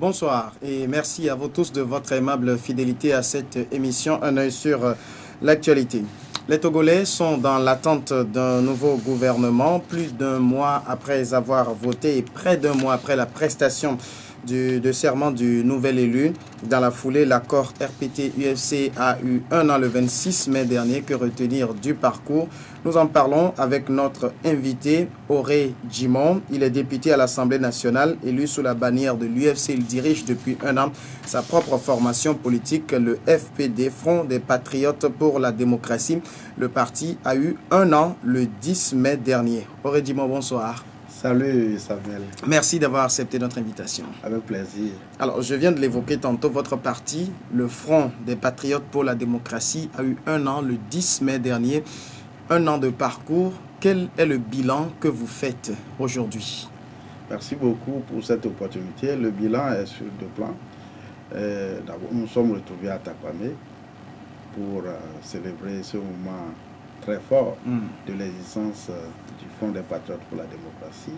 bonsoir et merci à vous tous de votre aimable fidélité à cette émission Un œil sur l'actualité. Les Togolais sont dans l'attente d'un nouveau gouvernement, plus d'un mois après avoir voté et près d'un mois après la prestation de serment du nouvel élu. Dans la foulée, l'accord RPT-UFC a eu un an le 26 mai dernier. Que retenir du parcours? Nous en parlons avec notre invité, Auré Djimon. Il est député à l'Assemblée nationale, élu sous la bannière de l'UFC. Il dirige depuis un an sa propre formation politique, le FPD, Front des Patriotes pour la démocratie. Le parti a eu un an le 10 mai dernier. Auré Djimon, bonsoir. Salut Samuel. Merci d'avoir accepté notre invitation. Avec plaisir. Alors, je viens de l'évoquer tantôt, votre parti, le Front des Patriotes pour la démocratie, a eu un an le 10 mai dernier. Un an de parcours. Quel est le bilan que vous faites aujourd'hui? Merci beaucoup pour cette opportunité. Le bilan est sur deux plans. D'abord, nous sommes retrouvés à Takwame pour célébrer ce moment très fort de l'existence du Front des Patriotes pour la démocratie.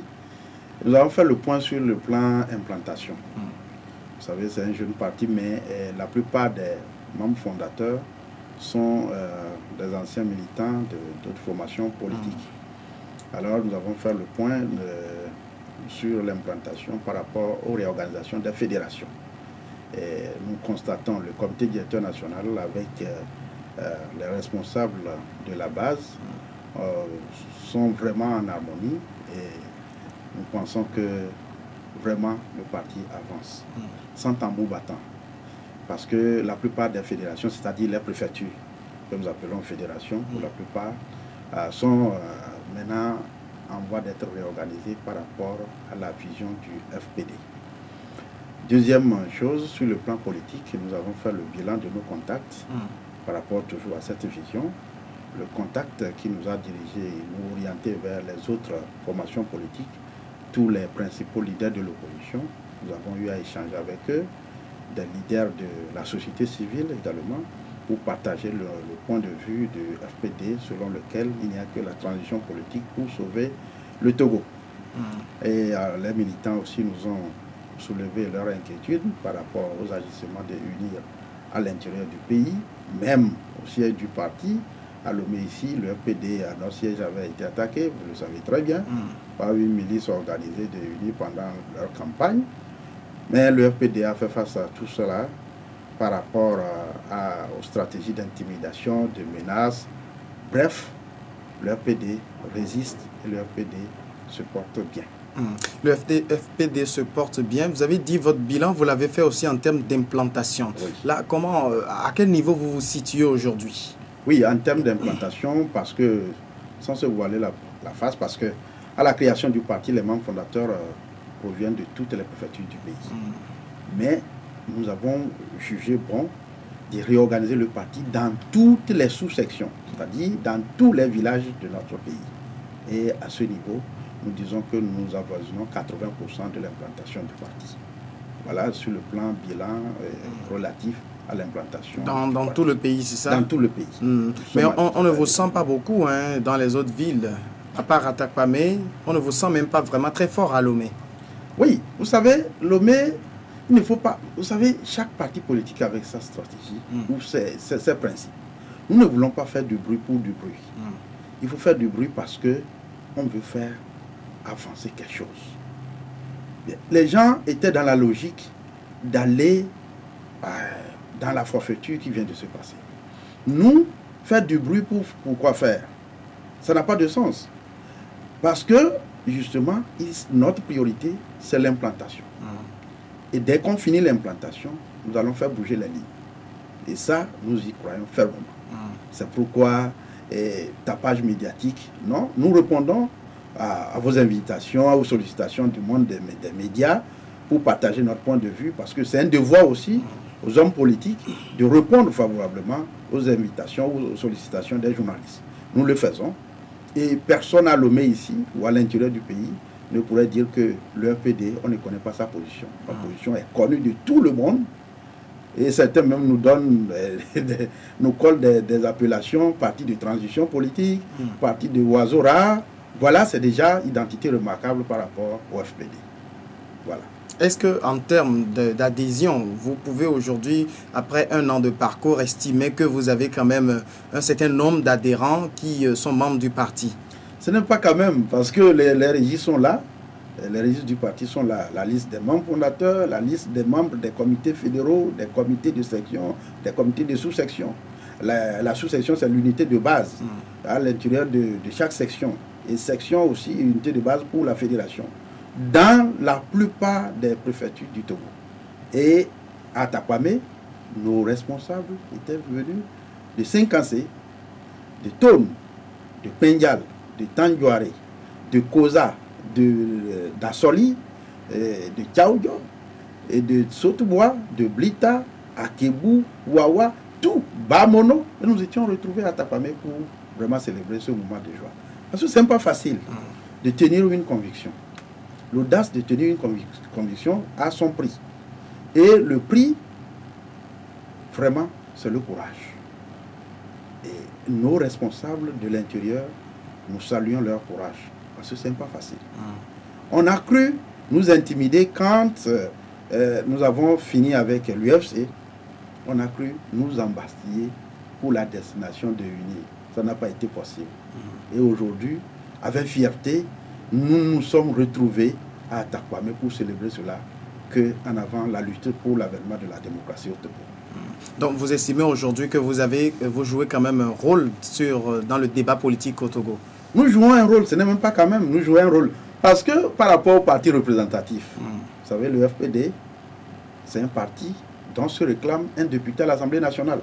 Nous avons fait le point sur le plan implantation. Vous savez, c'est un jeune parti, mais la plupart des membres fondateurs sont des anciens militants d'autres formations politiques. Alors, nous avons fait le point sur l'implantation par rapport aux réorganisations des fédérations. Et nous constatons le comité directeur national avec les responsables de la base sont vraiment en harmonie et nous pensons que vraiment le parti avance sans tambour battant. Parce que la plupart des fédérations, c'est-à-dire les préfectures, que nous appelons fédérations, pour la plupart, sont maintenant en voie d'être réorganisées par rapport à la vision du FPD. Deuxième chose, sur le plan politique, nous avons fait le bilan de nos contacts par rapport toujours à cette vision. Le contact qui nous a dirigés et nous orientés vers les autres formations politiques, tous les principaux leaders de l'opposition, nous avons eu à échanger avec eux, des leaders de la société civile également, pour partager le point de vue du FPD selon lequel il n'y a que la transition politique pour sauver le Togo. Et les militants aussi nous ont soulevé leur inquiétude par rapport aux agissements des UNIR à l'intérieur du pays, même au siège du parti. À Lomé ici, le FPD, à notre siège, avait été attaqué, vous le savez très bien, par une milice organisée des UNIR pendant leur campagne. Mais le FPD a fait face à tout cela par rapport aux stratégies d'intimidation, de menaces. Bref, le FPD résiste et le FPD se porte bien. Le FPD se porte bien. Vous avez dit votre bilan, vous l'avez fait aussi en termes d'implantation. Oui. Là, comment, à quel niveau vous vous situez aujourd'hui? Oui, en termes d'implantation, parce que, sans se voiler la face, parce que à la création du parti, les membres fondateurs proviennent de toutes les préfectures du pays. Mais nous avons jugé bon de réorganiser le parti dans toutes les sous-sections, c'est-à-dire dans tous les villages de notre pays. Et à ce niveau, nous disons que nous avoisinons 80% de l'implantation du parti. Voilà sur le plan bilan relatif à l'implantation. Dans tout le pays, c'est ça? Dans tout le pays. Mais on ne vous sent pas beaucoup dans les autres villes. À part à Takwame, on ne vous sent même pas vraiment très fort à Lomé. Oui, vous savez, Lomé, il ne faut pas... Vous savez, chaque parti politique avec sa stratégie ou ses principes. Nous ne voulons pas faire du bruit pour du bruit. Il faut faire du bruit parce que on veut faire avancer quelque chose. Les gens étaient dans la logique d'aller dans la forfaiture qui vient de se passer. Nous, faire du bruit pour quoi faire? Ça n'a pas de sens. Parce que, justement, notre priorité, c'est l'implantation. Et dès qu'on finit l'implantation, nous allons faire bouger les lignes. Et ça, nous y croyons fermement. C'est pourquoi, tapage médiatique, non, nous répondons à vos invitations, à vos sollicitations du monde des médias pour partager notre point de vue, parce que c'est un devoir aussi aux hommes politiques de répondre favorablement aux invitations ou aux sollicitations des journalistes. Nous le faisons. Et personne à Lomé ici ou à l'intérieur du pays ne pourrait dire que le FPD, on ne connaît pas sa position. La position est connue de tout le monde. Et certains même nous donnent, nous collent des appellations, parti de transition politique, parti de oiseaux rares. Voilà, c'est déjà identité remarquable par rapport au FPD. Voilà. Est-ce qu'en termes d'adhésion, vous pouvez aujourd'hui, après 1 an de parcours, estimer que vous avez quand même un certain nombre d'adhérents qui sont membres du parti? Ce n'est pas quand même, parce que les registres sont là. Les registres du parti sont là. La liste des membres fondateurs, la liste des membres des comités fédéraux, des comités de section, des comités de sous-section. La sous-section, c'est l'unité de base à l'intérieur de chaque section. Et section aussi, unité de base pour la fédération. Dans la plupart des préfectures du Togo. Et à Takwame, nos responsables étaient venus de Sinkansé, de Tone, de Pendial, de Tanjouare, de Koza, d'Assoli, de Tchaoudjo, et de Sotubois, de Blita, Akebou, Wawa, tout, Bamono. Et nous étions retrouvés à Takwame pour vraiment célébrer ce moment de joie. Parce que ce n'est pas facile de tenir une conviction. L'audace de tenir une conviction a son prix. Et le prix, vraiment, c'est le courage. Et nos responsables de l'intérieur, nous saluons leur courage. Parce que ce n'est pas facile. On a cru nous intimider quand nous avons fini avec l'UFC. On a cru nous embastiller pour la destination de l'UNI. Ça n'a pas été possible. Et aujourd'hui, avec fierté, nous nous sommes retrouvés à Takwame pour célébrer cela, qu'en avant la lutte pour l'avènement de la démocratie au Togo. Donc vous estimez aujourd'hui que vous jouez quand même un rôle dans le débat politique au Togo? Nous jouons un rôle, ce n'est même pas quand même, nous jouons un rôle. Parce que par rapport au parti représentatif, vous savez, le FPD, c'est un parti dont se réclame un député à l'Assemblée nationale.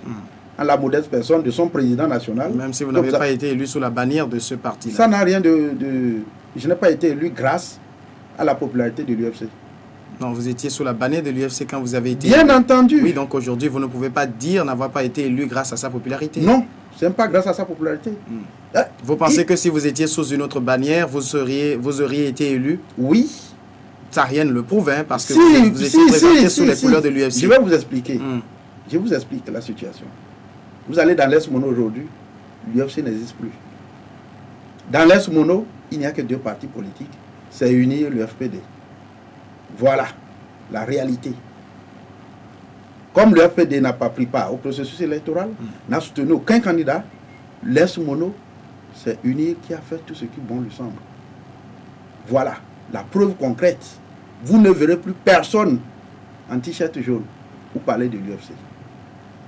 En la modeste personne de son président national. Même si vous n'avez pas été élu sous la bannière de ce parti-là. Ça n'a rien Je n'ai pas été élu grâce à la popularité de l'UFC. Non, vous étiez sous la bannière de l'UFC quand vous avez été Bien élu. entendu. Oui, donc aujourd'hui, vous ne pouvez pas dire n'avoir pas été élu grâce à sa popularité. Non, ce n'est pas grâce à sa popularité. Vous pensez que si vous étiez sous une autre bannière, vous auriez été élu? Oui. Ça, rien ne le prouve, hein, parce que vous étiez présenté sous les couleurs de l'UFC. Je vais vous expliquer. Je vous explique la situation. Vous allez dans l'Est Mono aujourd'hui, l'UFC n'existe plus. Dans l'Est Mono, il n'y a que 2 partis politiques, c'est UNI et le FPD. Voilà la réalité. Comme le FPD n'a pas pris part au processus électoral, n'a soutenu aucun candidat, l'Est Mono, c'est UNI qui a fait tout ce qui bon lui semble. Voilà la preuve concrète. Vous ne verrez plus personne en t-shirt jaune pour parler de l'UFC.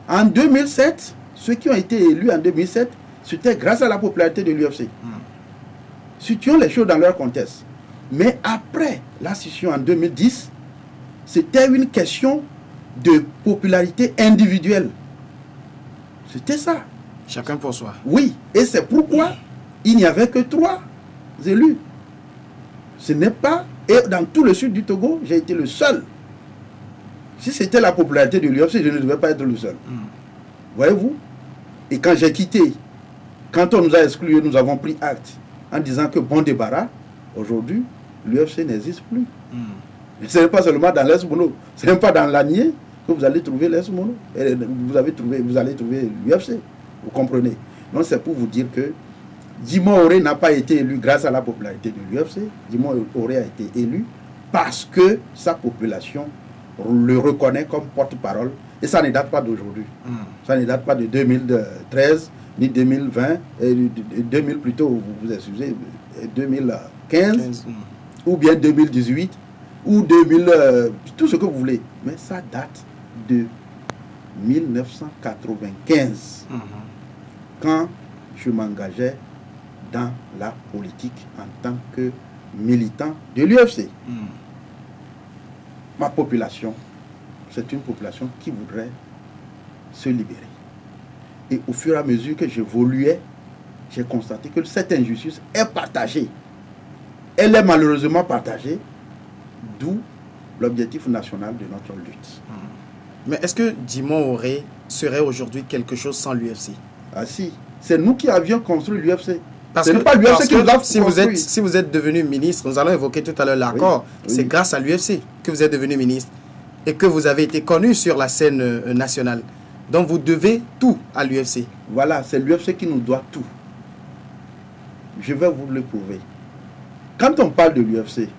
En 2007, ceux qui ont été élus en 2007, c'était grâce à la popularité de l'UFC. Situons les choses dans leur contexte. Mais après la scission en 2010, c'était une question de popularité individuelle. C'était ça. Chacun pour soi. Oui, et c'est pourquoi il n'y avait que 3 élus. Ce n'est pas... Et dans tout le sud du Togo, j'ai été le seul. Si c'était la popularité de l'UFC, je ne devais pas être le seul. Voyez-vous? Et quand j'ai quitté, quand on nous a exclus, nous avons pris acte en disant que bon débarras, aujourd'hui, l'UFC n'existe plus. Ce n'est pas seulement dans l'Est Mono, ce n'est pas dans l'Anier que vous allez trouver l'Est Mono. Vous allez trouver l'UFC. Vous comprenez? Donc c'est pour vous dire que Djimon Oré n'a pas été élu grâce à la popularité de l'UFC. Djimon Oré a été élu parce que sa population le reconnaît comme porte-parole. Et ça ne date pas d'aujourd'hui. Ça ne date pas de 2013, ni 2020, 2000 plutôt, vous excusez, 2015, ou bien 2018, ou 2000, tout ce que vous voulez. Mais ça date de 1995, quand je m'engageais dans la politique en tant que militant de l'UFC. Ma population, c'est une population qui voudrait se libérer. Et au fur et à mesure que j'évoluais, j'ai constaté que cette injustice est partagée. Elle est malheureusement partagée, d'où l'objectif national de notre lutte. Mais est-ce que Djimon Oré serait aujourd'hui quelque chose sans l'UFC? Ah si, c'est nous qui avions construit l'UFC. Parce que, pas l'UFC qui nous a construit. Si vous êtes devenu ministre, nous allons évoquer tout à l'heure l'accord, c'est grâce à l'UFC que vous êtes devenu ministre et que vous avez été connu sur la scène nationale. Donc vous devez tout à l'UFC. Voilà, c'est l'UFC qui nous doit tout. Je vais vous le prouver. Quand on parle de l'UFC,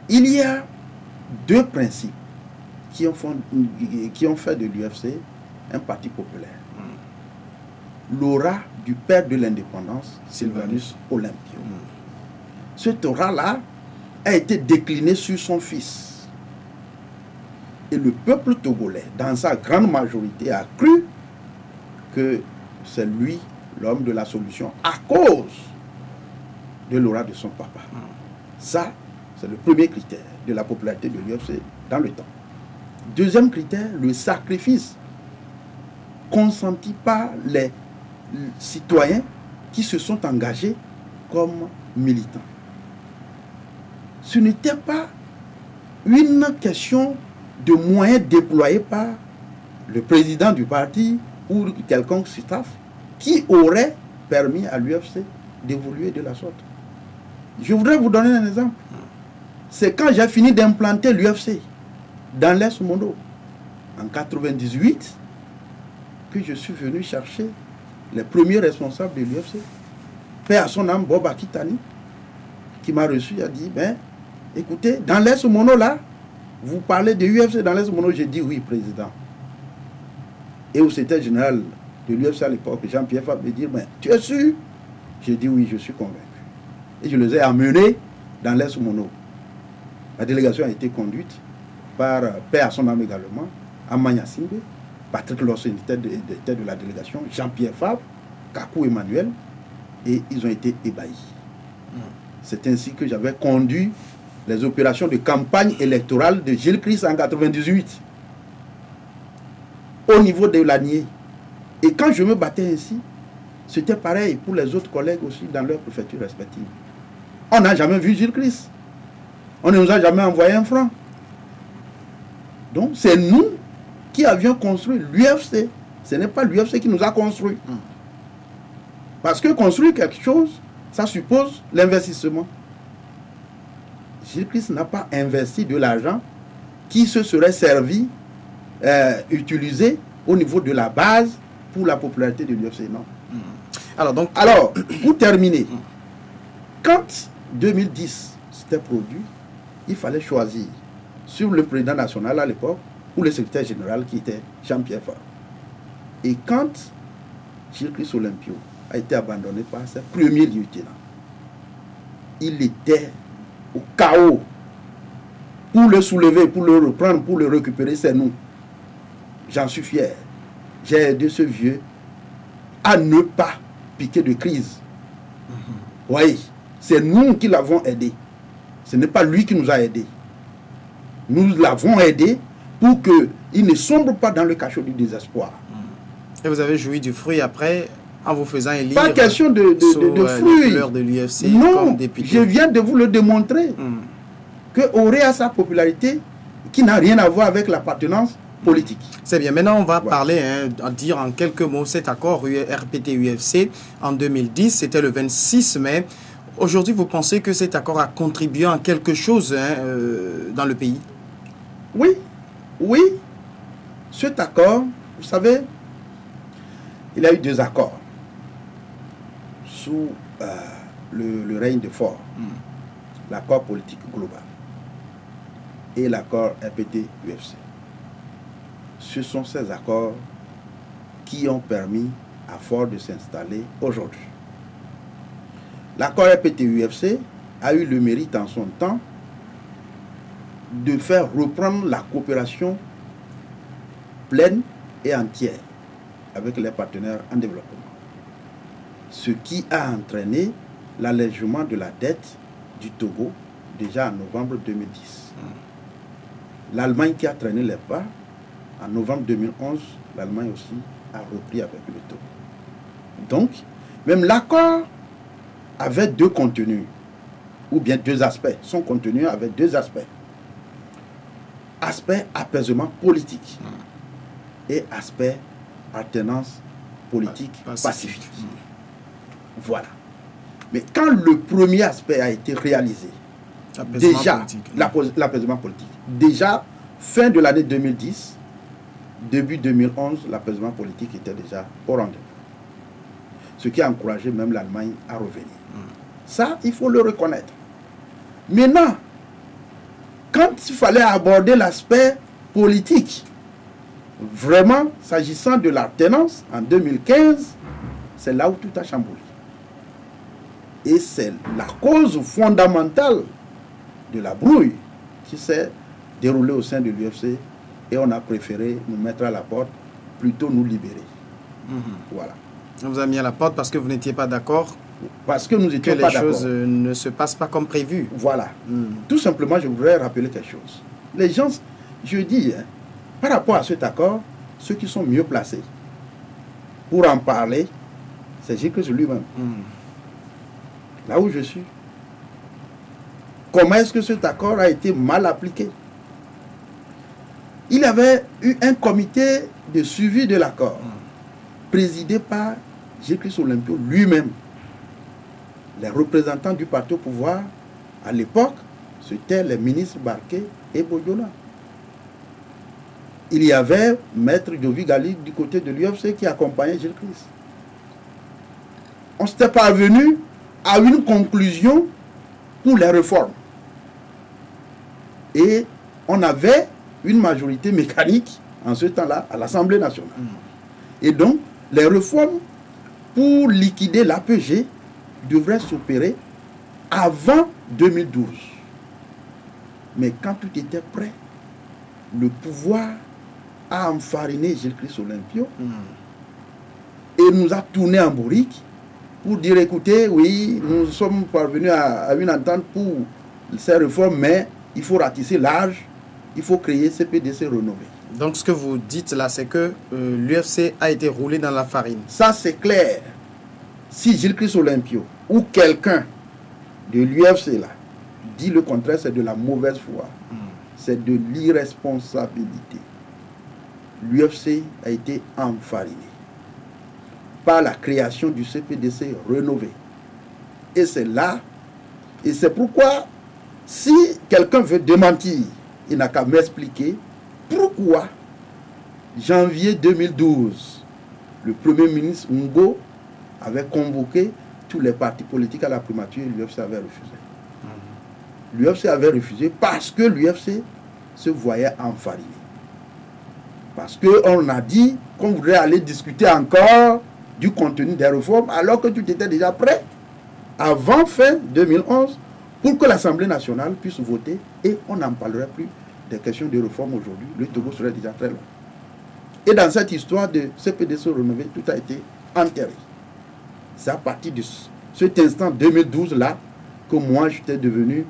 il y a deux principes qui ont fait de l'UFC un parti populaire. L'aura du père de l'indépendance, Sylvanus Olympio. Cette aura-là a été déclinée sur son fils. Et le peuple togolais, dans sa grande majorité, a cru que c'est lui l'homme de la solution à cause de l'aura de son papa. Ça, c'est le premier critère de la popularité de l'UFC dans le temps. Deuxième critère, le sacrifice consenti par les citoyens qui se sont engagés comme militants. Ce n'était pas une question de moyens déployés par le président du parti ou quelconque staff qui aurait permis à l'UFC d'évoluer de la sorte. Je voudrais vous donner un exemple. C'est quand j'ai fini d'implanter l'UFC dans l'Est Mondo, en 1998, que je suis venu chercher les premiers responsables de l'UFC. Paix à son âme, Bob Akitani, qui m'a reçu, a dit, ben, écoutez, dans l'Est Mono là, vous parlez de l'UFC dans l'Est Mono, j'ai dit oui, président. Et au secrétaire général de l'UFC à l'époque, Jean-Pierre Fabre, me dit, ben, tu es sûr? J'ai dit oui, je suis convaincu. Et je les ai amenés dans l'Est Mono. La délégation a été conduite par Paix à son âme également, Amanya Simbe, Patrick Lawson était de la délégation, Jean-Pierre Fabre, Kakou Emmanuel, et ils ont été ébahis. C'est ainsi que j'avais conduit les opérations de campagne électorale de Gilles Christ en 1998, au niveau de l'Anier. Et quand je me battais ainsi, c'était pareil pour les autres collègues aussi dans leurs préfectures respectives. On n'a jamais vu Gilles Christ. On ne nous a jamais envoyé un franc. Donc c'est nous qui avions construit l'UFC. Ce n'est pas l'UFC qui nous a construit. Parce que construire quelque chose, ça suppose l'investissement. Gilles Christ n'a pas investi de l'argent qui se serait servi, utilisé au niveau de la base pour la popularité de l'UFC. Non. Alors, pour terminer, quand 2010 s'était produit, il fallait choisir sur le président national à l'époque ou le secrétaire général qui était Jean-Pierre Fabre. Et quand Gilles Christ Olympio a été abandonné par ses premiers lieutenants, il était au chaos. Pour le soulever, pour le reprendre, pour le récupérer, c'est nous. J'en suis fier. J'ai aidé ce vieux à ne pas piquer de crise. Oui, c'est nous qui l'avons aidé. Ce n'est pas lui qui nous a aidés. Nous l'avons aidé pour qu'il ne sombre pas dans le cachot du désespoir. Et vous avez joui du fruit après, en vous faisant élire. Pas question de fruit. De l'UFC. Non, je viens de vous le démontrer. Que aurait à sa popularité qui n'a rien à voir avec l'appartenance politique. C'est bien. Maintenant, on va parler, dire en quelques mots, cet accord RPT-UFC en 2010, c'était le 26 mai. Aujourd'hui, vous pensez que cet accord a contribué en quelque chose dans le pays? Oui, oui. Cet accord, vous savez, il y a eu deux accords sous le règne de Faure. L'accord politique global et l'accord RPT-UFC. Ce sont ces accords qui ont permis à Faure de s'installer aujourd'hui. L'accord RPT-UFC a eu le mérite en son temps de faire reprendre la coopération pleine et entière avec les partenaires en développement. Ce qui a entraîné l'allègement de la dette du Togo déjà en novembre 2010. L'Allemagne qui a traîné les pas, en novembre 2011, l'Allemagne aussi a repris avec le Togo. Donc, même l'accord avait deux contenus, ou bien deux aspects. Son contenu avait deux aspects. Aspect apaisement politique et aspect appartenance politique pacifique. Voilà. Mais quand le premier aspect a été réalisé, déjà, l'apaisement politique, déjà, fin de l'année 2010, début 2011, l'apaisement politique était déjà au rendez-vous. Ce qui a encouragé même l'Allemagne à revenir. Ça, il faut le reconnaître. Maintenant, quand il fallait aborder l'aspect politique, vraiment, s'agissant de l'alternance, en 2015, c'est là où tout a chamboulé. Et c'est la cause fondamentale de la brouille qui s'est déroulée au sein de l'UFC, et on a préféré nous mettre à la porte, plutôt nous libérer. Voilà. On vous a mis à la porte parce que vous n'étiez pas d'accord, parce que nous étions pas d'accord. Que les choses ne se passent pas comme prévu. Voilà. Tout simplement, je voudrais rappeler quelque chose. Les gens, je dis, hein, par rapport à cet accord, ceux qui sont mieux placés pour en parler, c'est Gilles lui-même. Là où je suis. Comment est-ce que cet accord a été mal appliqué? Il y avait eu un comité de suivi de l'accord, présidé par Gilles Olympio lui-même. Les représentants du parti au pouvoir, à l'époque, c'était les ministres Barké et Bodjola. Il y avait Maître Jovi Gali du côté de l'UFC qui accompagnait Gilles Christ. On s'était parvenu à une conclusion pour les réformes. Et on avait une majorité mécanique en ce temps-là à l'Assemblée nationale. Et donc, les réformes pour liquider l'APG devraient s'opérer avant 2012. Mais quand tout était prêt, le pouvoir a enfariné Gilles Christ Olympio et nous a tourné en bourrique pour dire, écoutez, oui, nous sommes parvenus à une entente pour ces réformes, mais il faut ratisser large, il faut créer CPDC renouvelé. Donc ce que vous dites là, c'est que l'UFC a été roulé dans la farine. Ça c'est clair. Si Gilles Christ Olympio ou quelqu'un de l'UFC là dit le contraire, c'est de la mauvaise foi. C'est de l'irresponsabilité. L'UFC a été enfariné par la création du CPDC rénové. Et c'est là, et c'est pourquoi, si quelqu'un veut démentir, il n'a qu'à m'expliquer pourquoi, janvier 2012, le Premier ministre Ngo avait convoqué tous les partis politiques à la primature et l'UFC avait refusé. L'UFC avait refusé parce que l'UFC se voyait enfariné. Parce qu'on a dit qu'on voudrait aller discuter encore du contenu des réformes alors que tout était déjà prêt avant fin 2011 pour que l'Assemblée nationale puisse voter et on n'en parlerait plus des questions de réforme aujourd'hui. Le Togo serait déjà très long. Et dans cette histoire de CPDC renouvelé, tout a été enterré. C'est à partir de cet instant 2012-là que moi j'étais devenu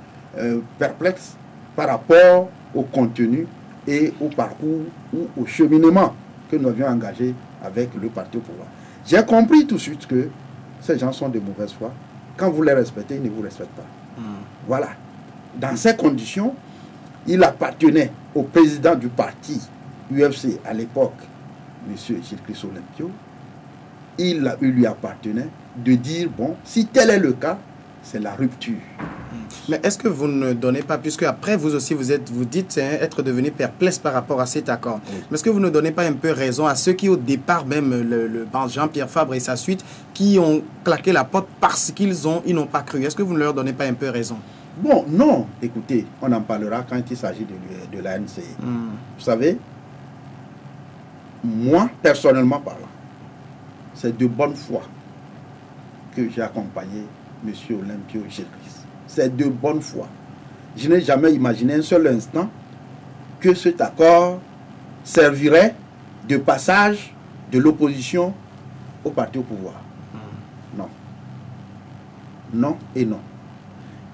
perplexe par rapport au contenu et au parcours ou au cheminement que nous avions engagé avec le parti au pouvoir. J'ai compris tout de suite que ces gens sont de mauvaise foi. Quand vous les respectez, ils ne vous respectent pas. Voilà. Dans ces conditions, il appartenait au président du parti UFC à l'époque, M. Gilles Christ Olympio. Il lui appartenait de dire, bon, si tel est le cas, c'est la rupture. Mais est-ce que vous ne donnez pas, puisque après vous aussi vous dites être devenu perplexe par rapport à cet accord, mais est-ce que vous ne donnez pas un peu raison à ceux qui au départ, même le Jean-Pierre Fabre et sa suite, qui ont claqué la porte parce qu'ils n'ont pas cru? Est-ce que vous ne leur donnez pas un peu raison? Bon, non. Écoutez, on en parlera quand il s'agit de la NCI. Vous savez, moi, personnellement parlant, c'est de bonne foi que j'ai accompagné M. Olympio Gilles Christ. C'est de bonne foi. Je n'ai jamais imaginé un seul instant que cet accord servirait de passage de l'opposition au parti au pouvoir. Non. Non et non.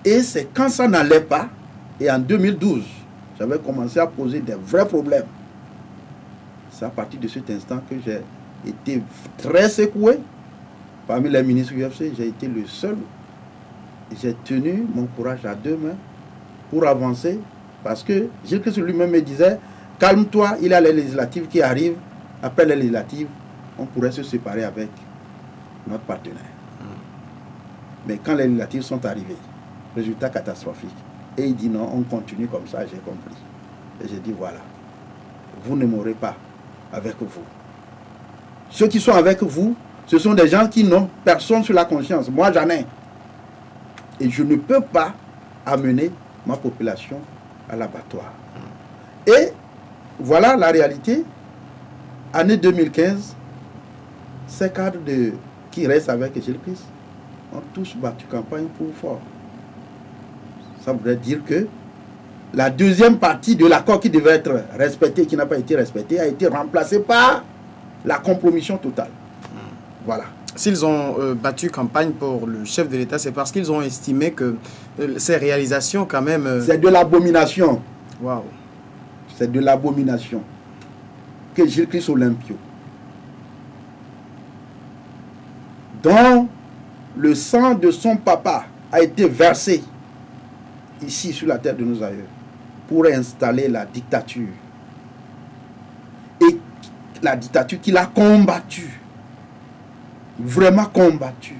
Et c'est quand ça n'allait pas, et en 2012, j'avais commencé à poser des vrais problèmes. C'est à partir de cet instant que j'ai été très secoué. Parmi les ministres UFC, j'ai été le seul. J'ai tenu mon courage à deux mains pour avancer. Parce que Gilles Christ lui-même me disait, calme-toi, il y a les législatives qui arrivent. Après les législatives, on pourrait se séparer avec notre partenaire. Mais quand les législatives sont arrivées, résultat catastrophique. Et il dit non, on continue comme ça, j'ai compris. Et j'ai dit voilà, vous ne m'aurez pas avec vous. Ceux qui sont avec vous, ce sont des gens qui n'ont personne sur la conscience. Moi, j'en ai. Et je ne peux pas amener ma population à l'abattoir. Et voilà la réalité. Année 2015, ces cadres qui restent avec Gilles Christ ont tous battu campagne pour fort. Ça voudrait dire que la deuxième partie de l'accord qui devait être respecté, qui n'a pas été respecté, a été remplacée par la compromission totale. Voilà. S'ils ont battu campagne pour le chef de l'État, c'est parce qu'ils ont estimé que ces réalisations, quand même... C'est de l'abomination. Waouh. C'est de l'abomination. Que Gilles Christ Olympio, dont le sang de son papa a été versé ici sur la terre de nos aïeux pour installer la dictature. Et la dictature qu'il a combattue, vraiment combattue,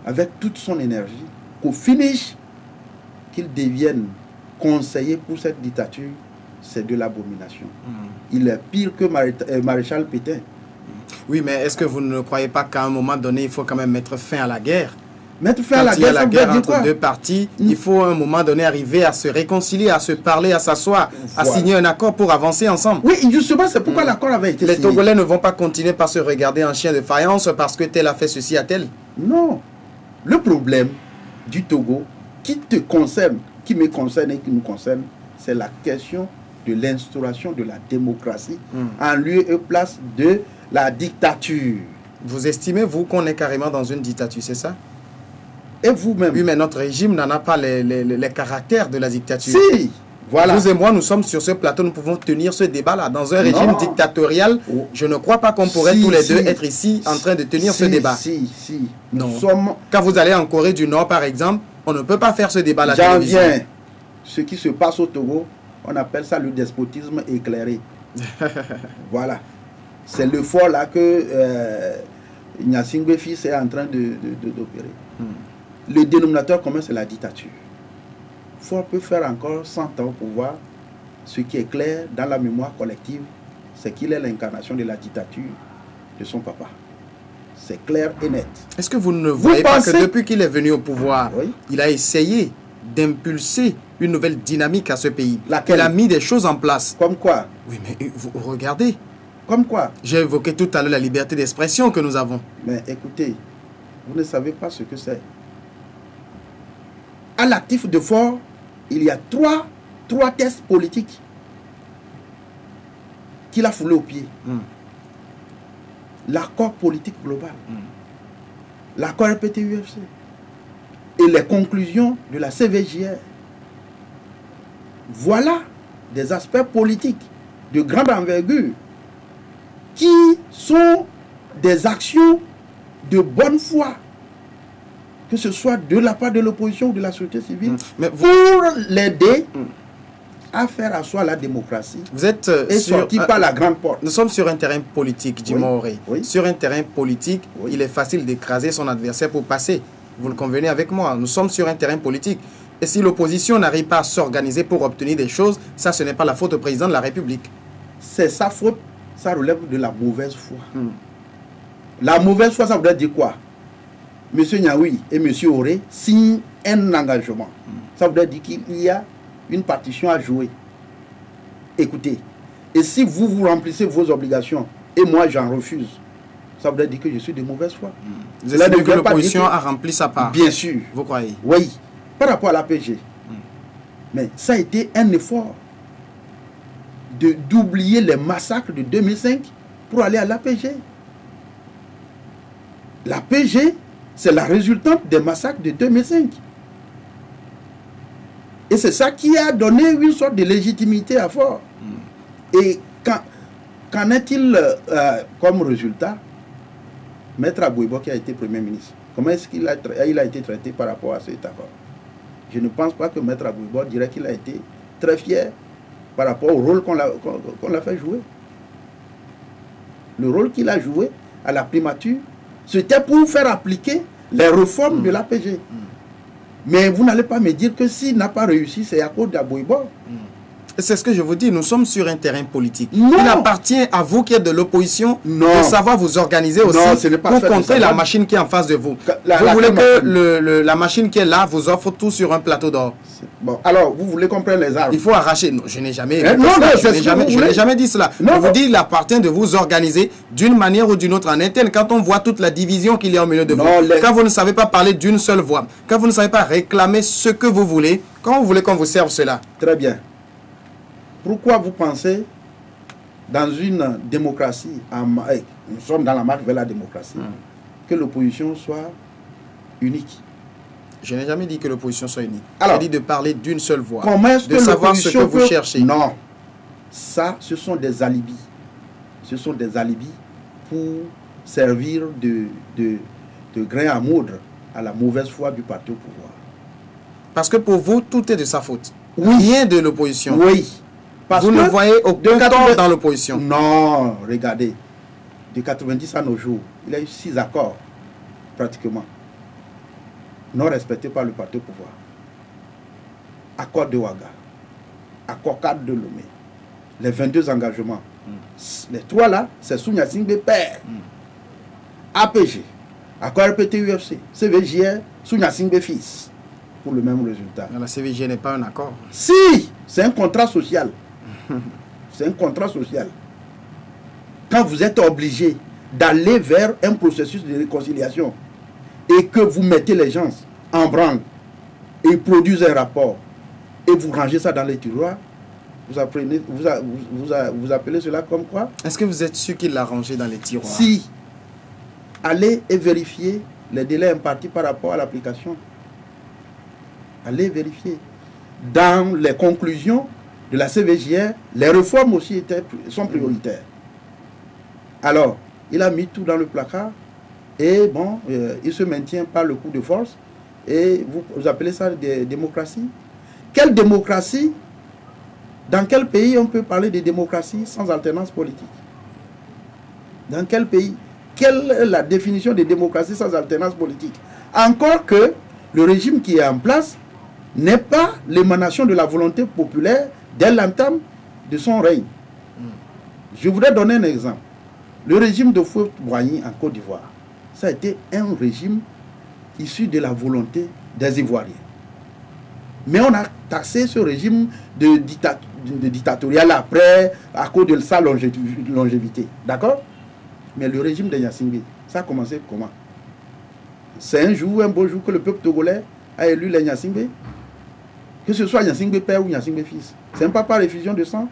avec toute son énergie, qu'au finish, qu'il devienne conseiller pour cette dictature, c'est de l'abomination. Il est pire que Maréchal Pétain. Oui, mais est-ce que vous ne croyez pas qu'à un moment donné, il faut quand même mettre fin à la guerre? Mettre fin à la guerre, il y a la guerre entre quoi? deux parties, il faut à un moment donné arriver à se réconcilier, à se parler, à s'asseoir, à signer un accord pour avancer ensemble. Oui, justement, c'est pourquoi l'accord avait été signé. Les Togolais ne vont pas continuer par se regarder en chien de faïence parce que tel a fait ceci à tel. Non. Le problème du Togo, qui te concerne, qui me concerne et qui nous concerne, c'est la question de l'instauration de la démocratie en lieu et place de la dictature. Vous estimez, vous, qu'on est carrément dans une dictature, c'est ça? Et vous-même? Oui, mais notre régime n'en a pas les caractères de la dictature. Si, voilà. Vous et moi, nous sommes sur ce plateau, nous pouvons tenir ce débat-là. Dans un régime dictatorial, je ne crois pas qu'on pourrait tous les deux être ici en train de tenir ce débat. Si. Non. Quand vous allez en Corée du Nord, par exemple, on ne peut pas faire ce débat à la télévision. J'en viens. Ce qui se passe au Togo, on appelle ça le despotisme éclairé. Voilà. C'est le fort là que Gnassingbé fils est en train d'opérer. Le dénominateur commun, c'est la dictature. Fort peut faire encore 100 ans au pouvoir. Ce qui est clair dans la mémoire collective, c'est qu'il est l'incarnation de la dictature de son papa. C'est clair et net. Est-ce que vous ne voyez pas que depuis qu'il est venu au pouvoir, il a essayé d'impulser une nouvelle dynamique à ce pays? Il a mis des choses en place. Comme quoi? Oui, mais vous regardez. Comme quoi? J'ai évoqué tout à l'heure la liberté d'expression que nous avons. Mais écoutez, vous ne savez pas ce que c'est. À l'actif de Fort, il y a trois tests politiques qu'il a foulé au pied. L'accord politique global, l'accord RPT-UFC et les conclusions de la CVJR. Voilà des aspects politiques de grande envergure qui sont des actions de bonne foi, que ce soit de la part de l'opposition ou de la société civile, pour l'aider à faire asseoir la démocratie. Vous êtes sorti par la grande porte. Nous sommes sur un terrain politique, Djimoré. Sur un terrain politique, il est facile d'écraser son adversaire pour passer. Vous le convenez avec moi. Nous sommes sur un terrain politique. Et si l'opposition n'arrive pas à s'organiser pour obtenir des choses, ça, ce n'est pas la faute au président de la République. C'est sa faute. Ça relève de la mauvaise foi. La mauvaise foi, ça voudrait dire quoi? Monsieur Niaoui et Monsieur Auré signent un engagement. Ça voudrait dire qu'il y a une partition à jouer. Écoutez, et si vous remplissez vos obligations et moi j'en refuse, ça voudrait dire que je suis de mauvaise foi. Vous estimez que l'opposition a rempli sa part? Bien sûr. Vous croyez? Oui, par rapport à l'APG. Mais ça a été un effort d'oublier les massacres de 2005 pour aller à l'APG. L'APG, c'est la résultante des massacres de 2005. Et c'est ça qui a donné une sorte de légitimité à Fort. Et qu'en est-il comme résultat? Maître Abouibo qui a été Premier ministre, comment est-ce qu'il a été traité par rapport à cet accord? Je ne pense pas que Maître Abouibo dirait qu'il a été très fier par rapport au rôle qu'on l'a fait jouer. Le rôle qu'il a joué à la primature, c'était pour faire appliquer les réformes de l'APG. Mais vous n'allez pas me dire que s'il n'a pas réussi, c'est à cause d'Abouibo. C'est ce que je vous dis, nous sommes sur un terrain politique. Non. Il appartient à vous qui êtes de l'opposition Non. de savoir vous organiser aussi ce n'est pas pour fait de contrer ça. la machine qui est en face de vous. Vous La voulez que machine. la machine qui est là vous offre tout sur un plateau d'or. Bon, alors, vous voulez qu'on prenne les armes? Il faut arracher. Non, je n'ai jamais, non, je n'ai jamais dit cela. Non, Je vous dis, il appartient de vous organiser d'une manière ou d'une autre en interne. Quand on voit toute la division qu'il y a au milieu de vous, quand vous ne savez pas parler d'une seule voix, quand vous ne savez pas réclamer ce que vous voulez, quand vous voulez qu'on vous serve cela. Très bien. Pourquoi vous pensez, dans une démocratie, nous sommes dans la marche vers la démocratie, que l'opposition soit unique? Je n'ai jamais dit que l'opposition soit unique. Alors, j'ai dit de parler d'une seule voix. Comment est-ce de savoir ce que vous cherchez. Non. Ça, ce sont des alibis. Ce sont des alibis pour servir de grain à moudre à la mauvaise foi du parti au pouvoir. Parce que pour vous, tout est de sa faute. Oui. Rien de l'opposition. Oui. Parce vous que ne voyez aucun tort dans l'opposition. Non, regardez. De 90 à nos jours, il y a eu 6 accords, pratiquement, non respectés par le parti au pouvoir. Accord de Ouaga, accord cadre de Lomé, les 22 engagements. Les 3 là, c'est Sounia Singbe père. APG, accord RPT-UFC, CVJR, Sounia Singbe fils. Pour le même résultat. La CVG n'est pas un accord. Si, c'est un contrat social. C'est un contrat social. Quand vous êtes obligé d'aller vers un processus de réconciliation et que vous mettez les gens en branle et ils produisent un rapport et vous rangez ça dans les tiroirs, vous appelez cela comme quoi? Est-ce que vous êtes sûr qu'il l'a rangé dans les tiroirs? Si. Allez et vérifiez les délais impartis par rapport à l'application. Allez vérifier. Dans les conclusions de la CVJR, les réformes aussi sont prioritaires. Alors, il a mis tout dans le placard et bon, il se maintient par le coup de force. Et vous appelez ça de démocratie? Quelle démocratie? Dans quel pays on peut parler de démocratie sans alternance politique? Dans quel pays? Quelle est la définition de démocratie sans alternance politique? Encore que le régime qui est en place n'est pas l'émanation de la volonté populaire dès l'entame de son règne. Je voudrais donner un exemple. Le régime de Houphouët-Boigny en Côte d'Ivoire, ça a été un régime issu de la volonté des Ivoiriens. Mais on a taxé ce régime de dictatorial après, à cause de sa longévité. D'accord? Mais le régime de Gnassingbé, ça a commencé comment? C'est un jour, un beau jour, que le peuple togolais a élu les Gnassingbé. Que ce soit Gnassingbé père ou Gnassingbé fils. C'est un pas par effusion de sang.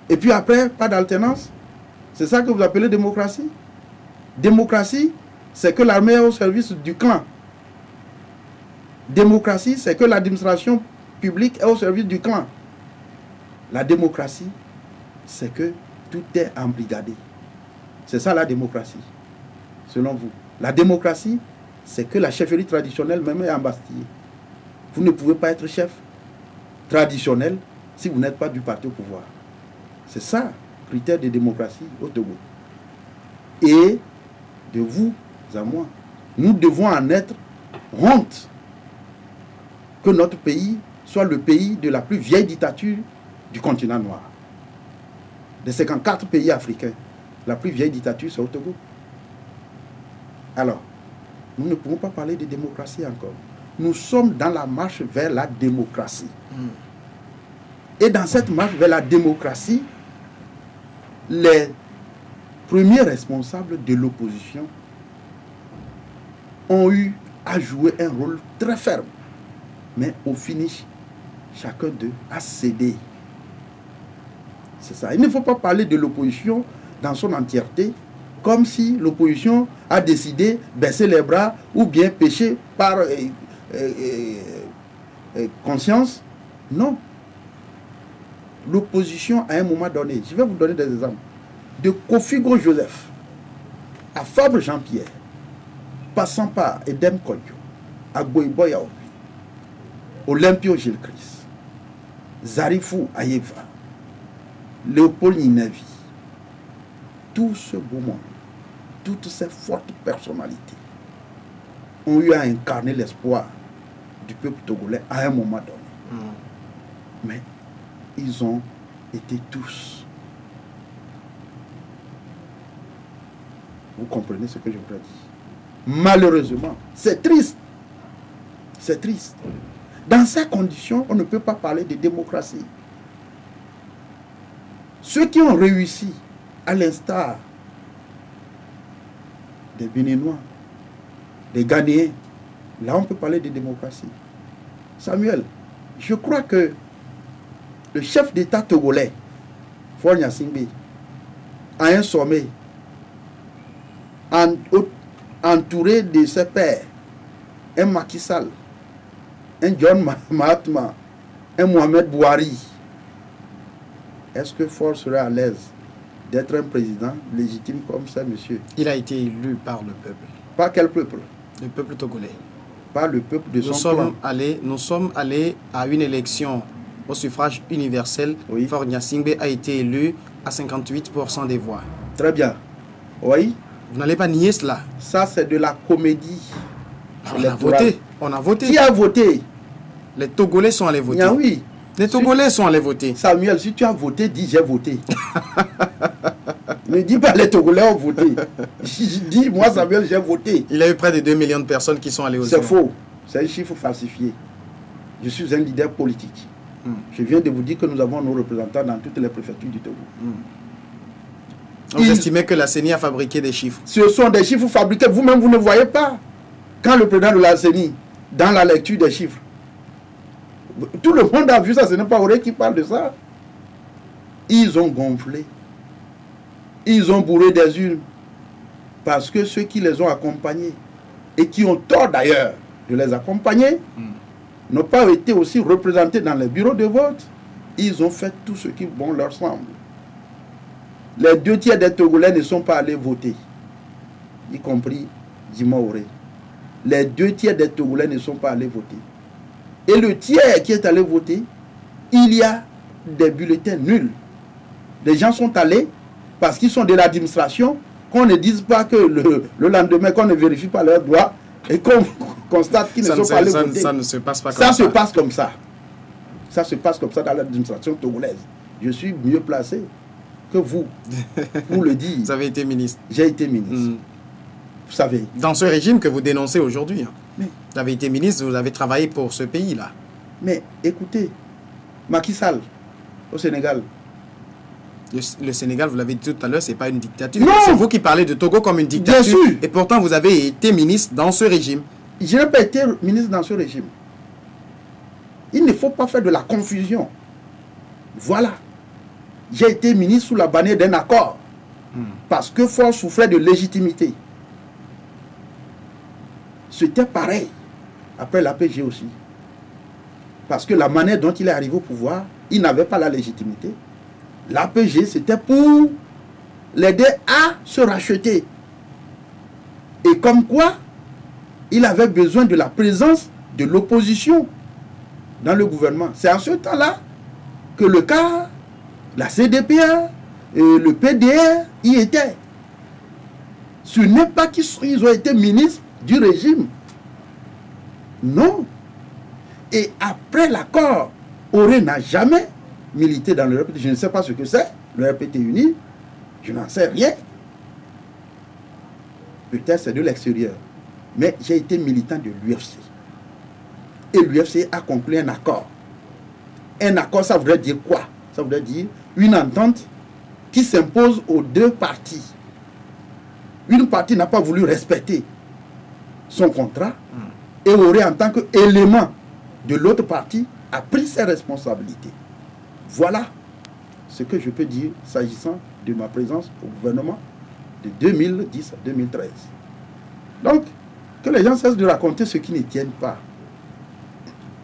Et puis après, pas d'alternance. C'est ça que vous appelez démocratie? Démocratie, c'est que l'armée est au service du clan. Démocratie, c'est que l'administration publique est au service du clan. La démocratie, c'est que tout est embrigadé. C'est ça la démocratie, selon vous. La démocratie, c'est que la chefferie traditionnelle même est embastillée. Vous ne pouvez pas être chef traditionnel si vous n'êtes pas du parti au pouvoir. C'est ça, critère de démocratie au Togo. Et de vous à moi, nous devons en être honte que notre pays soit le pays de la plus vieille dictature du continent noir. De 54 pays africains, la plus vieille dictature, c'est au Togo. Alors, nous ne pouvons pas parler de démocratie encore. Nous sommes dans la marche vers la démocratie. Et dans cette marche vers la démocratie, les premiers responsables de l'opposition ont eu à jouer un rôle très ferme. Mais au finish, chacun d'eux a cédé. C'est ça. Il ne faut pas parler de l'opposition dans son entièreté, comme si l'opposition a décidé de baisser les bras ou bien pécher par conscience. Non. L'opposition, à un moment donné, je vais vous donner des exemples, de Kofigo Joseph à Fabre Jean-Pierre, passant par Edem Kodjo, à Goïboya Obi, Olympio Gilles Christ, Zarifou Ayeva, Léopold Ninevi, tout ce beau monde, toutes ces fortes personnalités ont eu à incarner l'espoir du peuple togolais à un moment donné. Mais ils ont été tous. Vous comprenez ce que je voudrais dire? Malheureusement, c'est triste. C'est triste. Dans ces conditions, on ne peut pas parler de démocratie. Ceux qui ont réussi, à l'instar des Béninois, des Ghanéens, là on peut parler de démocratie. Samuel, je crois que le chef d'État togolais, Faure Gnassingbé, à un sommet, entouré de ses pairs, un Macky Sall, un John Mahatma, un Mohamed Bouhari, est-ce que Faure serait à l'aise d'être un président légitime comme ça, monsieur? Il a été élu par le peuple. Par quel peuple? Le peuple togolais. Par le peuple de son clan. Nous sommes allés à une élection au suffrage universel. Oui. Faure Gnassingbé a été élu à 58% des voix. Très bien. Oui. Vous n'allez pas nier cela. Ça, c'est de la comédie. On a voté. On a voté. Qui a voté? Les Togolais sont allés voter. Ah oui. Les Togolais sont allés voter. Samuel, si tu as voté, dis j'ai voté. Ne dis pas les Togolais ont voté. Dis moi Samuel, j'ai voté. Il y a eu près de 2 millions de personnes qui sont allées aux urnes. C'est faux. C'est un chiffre falsifié. Je suis un leader politique. Je viens de vous dire que nous avons nos représentants dans toutes les préfectures du Togo. Vous estimez que la CENI a fabriqué des chiffres? Ce sont des chiffres fabriqués. Vous-même, vous ne voyez pas. Quand le président de la CENI, dans la lecture des chiffres, tout le monde a vu ça, ce n'est pas Auré qui parle de ça. Ils ont gonflé. Ils ont bourré des urnes. Parce que ceux qui les ont accompagnés, et qui ont tort d'ailleurs de les accompagner, n'ont pas été aussi représentés dans les bureaux de vote. Ils ont fait tout ce qui bon leur semble. Les 2 tiers des Togolais ne sont pas allés voter, y compris Djima Auré. Les 2 tiers des Togolais ne sont pas allés voter. Et le tiers qui est allé voter, il y a des bulletins nuls. Les gens sont allés parce qu'ils sont de l'administration, qu'on ne dise pas que le lendemain, qu'on ne vérifie pas leurs droits et qu'on constate qu'ils ne sont pas allés voter. Ça ne se passe pas comme ça. Ça se passe comme ça. Ça se passe comme ça dans l'administration togolaise. Je suis mieux placé que vous pour le dire. Vous avez été ministre. J'ai été ministre. Vous savez. Dans ce régime que vous dénoncez aujourd'hui. Mais vous avez été ministre, vous avez travaillé pour ce pays-là. Mais écoutez, Macky Sall, au Sénégal. Le Sénégal, vous l'avez dit tout à l'heure, ce n'est pas une dictature. Non. C'est vous qui parlez de Togo comme une dictature. Bien sûr. Et pourtant, vous avez été ministre dans ce régime. Je n'ai pas été ministre dans ce régime. Il ne faut pas faire de la confusion. Voilà. J'ai été ministre sous la bannière d'un accord. Parce que Faure souffrait de légitimité. C'était pareil. Après l'APG aussi. Parce que la manière dont il est arrivé au pouvoir, il n'avait pas la légitimité. L'APG, c'était pour l'aider à se racheter. Et comme quoi, il avait besoin de la présence de l'opposition dans le gouvernement. C'est en ce temps-là que le CAR, la CDPA, et le PDR y étaient. Ce n'est pas qu'ils ont été ministres du régime. Non. Et après l'accord, Auré n'a jamais milité dans le RPT. Je ne sais pas ce que c'est, le RPT uni. Je n'en sais rien. Peut-être c'est de l'extérieur. Mais j'ai été militant de l'UFC. Et l'UFC a conclu un accord. Un accord, ça voudrait dire quoi? Ça voudrait dire une entente qui s'impose aux 2 parties. Une partie n'a pas voulu respecter son contrat et Auré, en tant qu'élément de l'autre partie, a pris ses responsabilités. Voilà ce que je peux dire s'agissant de ma présence au gouvernement de 2010 à 2013. Donc, que les gens cessent de raconter ce qui ne tiennent pas.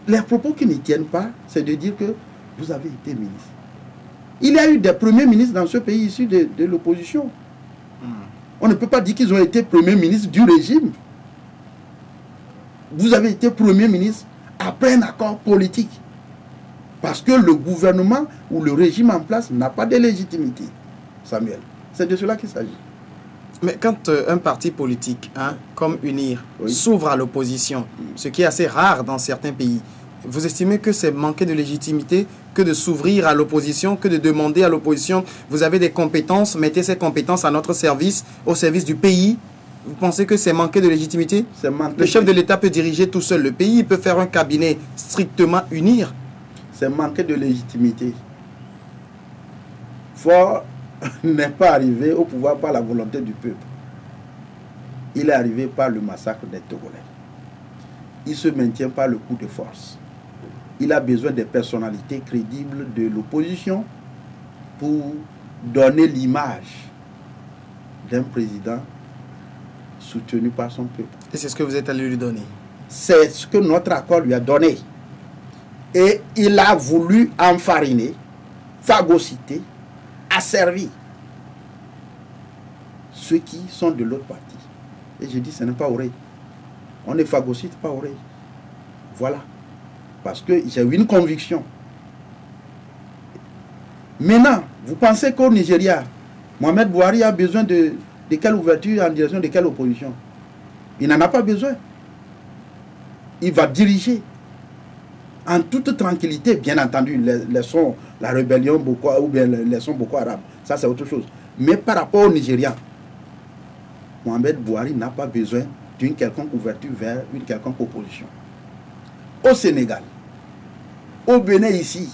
Les propos qui ne tiennent pas, c'est de dire que vous avez été ministre. Il y a eu des premiers ministres dans ce pays issus de l'opposition. On ne peut pas dire qu'ils ont été premiers ministres du régime. Vous avez été premier ministre après un accord politique. Parce que le gouvernement ou le régime en place n'a pas de légitimité. Samuel, c'est de cela qu'il s'agit. Mais quand un parti politique, comme UNIR, oui, s'ouvre à l'opposition, ce qui est assez rare dans certains pays, vous estimez que c'est manquer de légitimité que de s'ouvrir à l'opposition, que de demander à l'opposition, vous avez des compétences, mettez ces compétences à notre service, au service du pays. Vous pensez que c'est manquer de légitimité? Le chef de l'État peut diriger tout seul le pays, il peut faire un cabinet strictement unir. C'est manquer de légitimité. Faure n'est pas arrivé au pouvoir par la volonté du peuple. Il est arrivé par le massacre des Togolais. Il se maintient par le coup de force. Il a besoin des personnalités crédibles de l'opposition pour donner l'image d'un président soutenu par son peuple. Et c'est ce que vous êtes allé lui donner? C'est ce que notre accord lui a donné. Et il a voulu enfariner, phagocyter, asservir ceux qui sont de l'autre partie. Et je dis, ce n'est pas vrai. On ne phagocyte pas vrai. Voilà. Parce que j'ai une conviction. Maintenant, vous pensez qu'au Nigeria, Mohamed Bouhari a besoin de quelle ouverture en direction de quelle opposition? Il n'en a pas besoin. Il va diriger en toute tranquillité, bien entendu, laissons la rébellion Boko, ou bien laissons Boko Haram. Ça, c'est autre chose. Mais par rapport au Nigeria, Mohamed Bouhari n'a pas besoin d'une quelconque ouverture vers une quelconque opposition. Au Sénégal, au Bénin ici,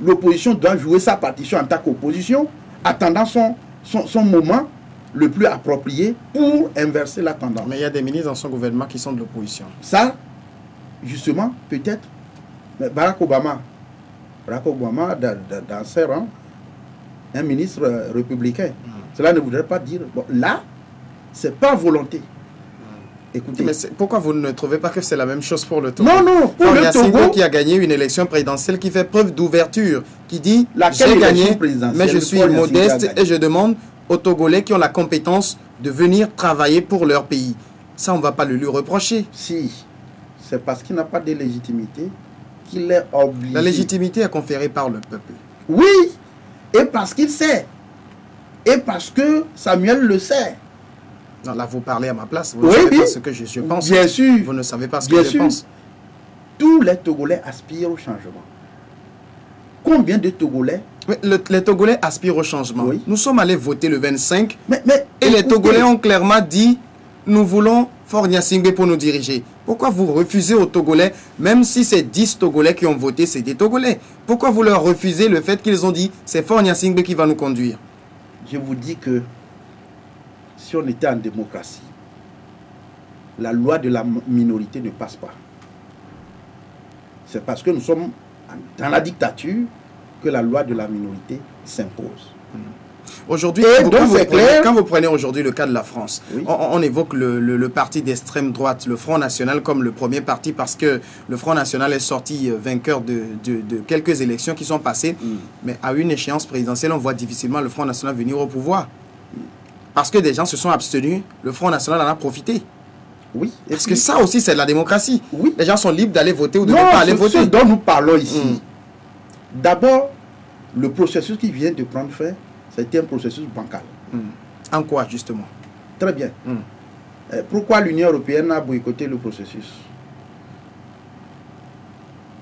l'opposition doit jouer sa partition en tant qu'opposition, attendant son moment le plus approprié pour inverser la tendance. Mais il y a des ministres dans son gouvernement qui sont de l'opposition. Ça, justement, peut-être, Barack Obama, dans ses rangs, un ministre républicain. Cela ne voudrait pas dire... Bon, là, c'est pas volonté. Écoutez. Mais pourquoi vous ne trouvez pas que c'est la même chose pour le Togo? Non, non, pour le Togo... Togo qui a gagné une élection présidentielle, qui fait preuve d'ouverture, qui dit « J'ai gagné, mais je suis modeste et je demande aux Togolais qui ont la compétence de venir travailler pour leur pays. » Ça, on ne va pas le lui reprocher. Si, c'est parce qu'il n'a pas de légitimité qu'il est obligé. La légitimité est conférée par le peuple. Oui, et parce qu'il sait. Et parce que Samuel le sait. Non, là, vous parlez à ma place. Vous ne savez pas ce que je pense. Bien sûr. Vous ne savez pas ce que je pense. Tous les Togolais aspirent au changement. Combien de Togolais? Les Togolais aspirent au changement. Oui. Nous sommes allés voter le 25. Et les Togolais ont clairement dit, nous voulons Faure Gnassingbé pour nous diriger. Pourquoi vous refusez aux Togolais, même si c'est 10 Togolais qui ont voté, c'est des Togolais? Pourquoi vous leur refusez le fait qu'ils ont dit, c'est Faure Gnassingbé qui va nous conduire? Je vous dis que si on était en démocratie, la loi de la minorité ne passe pas. C'est parce que nous sommes dans la dictature que la loi de la minorité s'impose. Aujourd'hui, quand vous prenez aujourd'hui le cas de la France, oui, on évoque le parti d'extrême droite, le Front National, comme le premier parti parce que le Front National est sorti vainqueur de quelques élections qui sont passées. Mais à une échéance présidentielle, on voit difficilement le Front National venir au pouvoir. Parce que des gens se sont abstenus, le Front National en a profité. Oui. Parce que ça aussi, c'est de la démocratie. Oui. Les gens sont libres d'aller voter ou de ne pas aller voter. Ce dont nous parlons ici, d'abord, le processus qui vient de prendre fin, c'était un processus bancal. En quoi, justement? Très bien. Pourquoi l'Union européenne a boycotté le processus?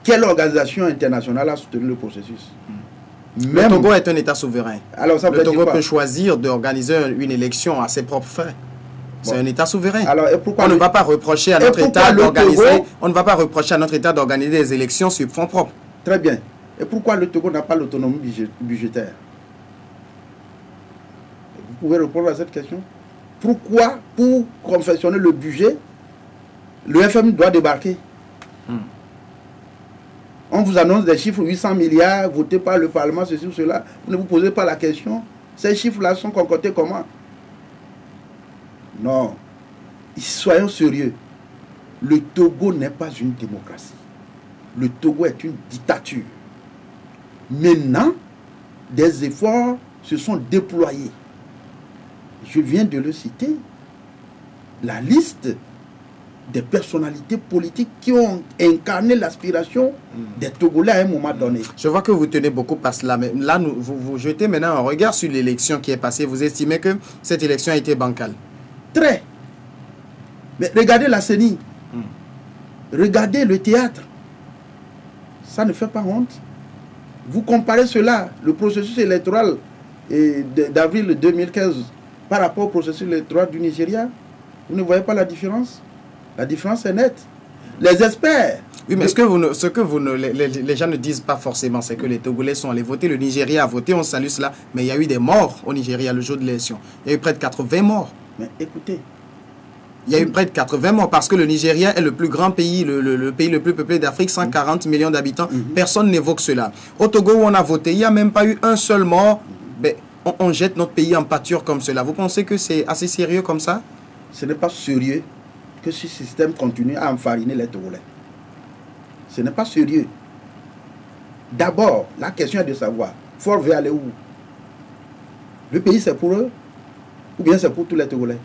Quelle organisation internationale a soutenu le processus? Le Togo est un État souverain. Alors, ça le Togo peut choisir d'organiser une élection à ses propres fins. C'est un État souverain. Alors, et pourquoi on ne va pas reprocher à notre État d'organiser. On ne va pas reprocher à notre État d'organiser des élections sur fonds propres. Très bien. Et pourquoi le Togo n'a pas l'autonomie budgétaire? Vous pouvez répondre à cette question? Pourquoi, pour confectionner le budget, le FMI doit débarquer? On vous annonce des chiffres, 800 milliards, votés par le Parlement, ceci ou cela. Vous ne vous posez pas la question. Ces chiffres-là sont concoctés comment? Non. Soyons sérieux. Le Togo n'est pas une démocratie. Le Togo est une dictature. Maintenant, des efforts se sont déployés. Je viens de le citer. La liste des personnalités politiques qui ont incarné l'aspiration des Togolais à un moment donné. Je vois que vous tenez beaucoup à cela, mais là, vous jetez maintenant un regard sur l'élection qui est passée. Vous estimez que cette élection a été bancale? Très. Mais regardez la CENI. Regardez le théâtre. Ça ne fait pas honte. Vous comparez cela, le processus électoral d'avril 2015 par rapport au processus électoral du Nigeria. Vous ne voyez pas la différence? La différence est nette. Les experts... Oui, mais ce que les gens ne disent pas forcément, c'est que les Togolais sont allés voter, le Nigeria a voté, on salue cela, mais il y a eu des morts au Nigeria le jour de l'élection. Il y a eu près de 80 morts. Mais écoutez... Il y a eu près de 80 morts parce que le Nigeria est le plus grand pays, le pays le plus peuplé d'Afrique, 140 millions d'habitants. Personne n'évoque cela. Au Togo où on a voté, il n'y a même pas eu un seul mort. Mais on jette notre pays en pâture comme cela. Vous pensez que c'est assez sérieux comme ça? Ce n'est pas sérieux que ce système continue à enfariner les Togolais. Ce n'est pas sérieux. D'abord, la question est de savoir, Faure veut aller où? Le pays c'est pour eux ou bien c'est pour tous les Togolais?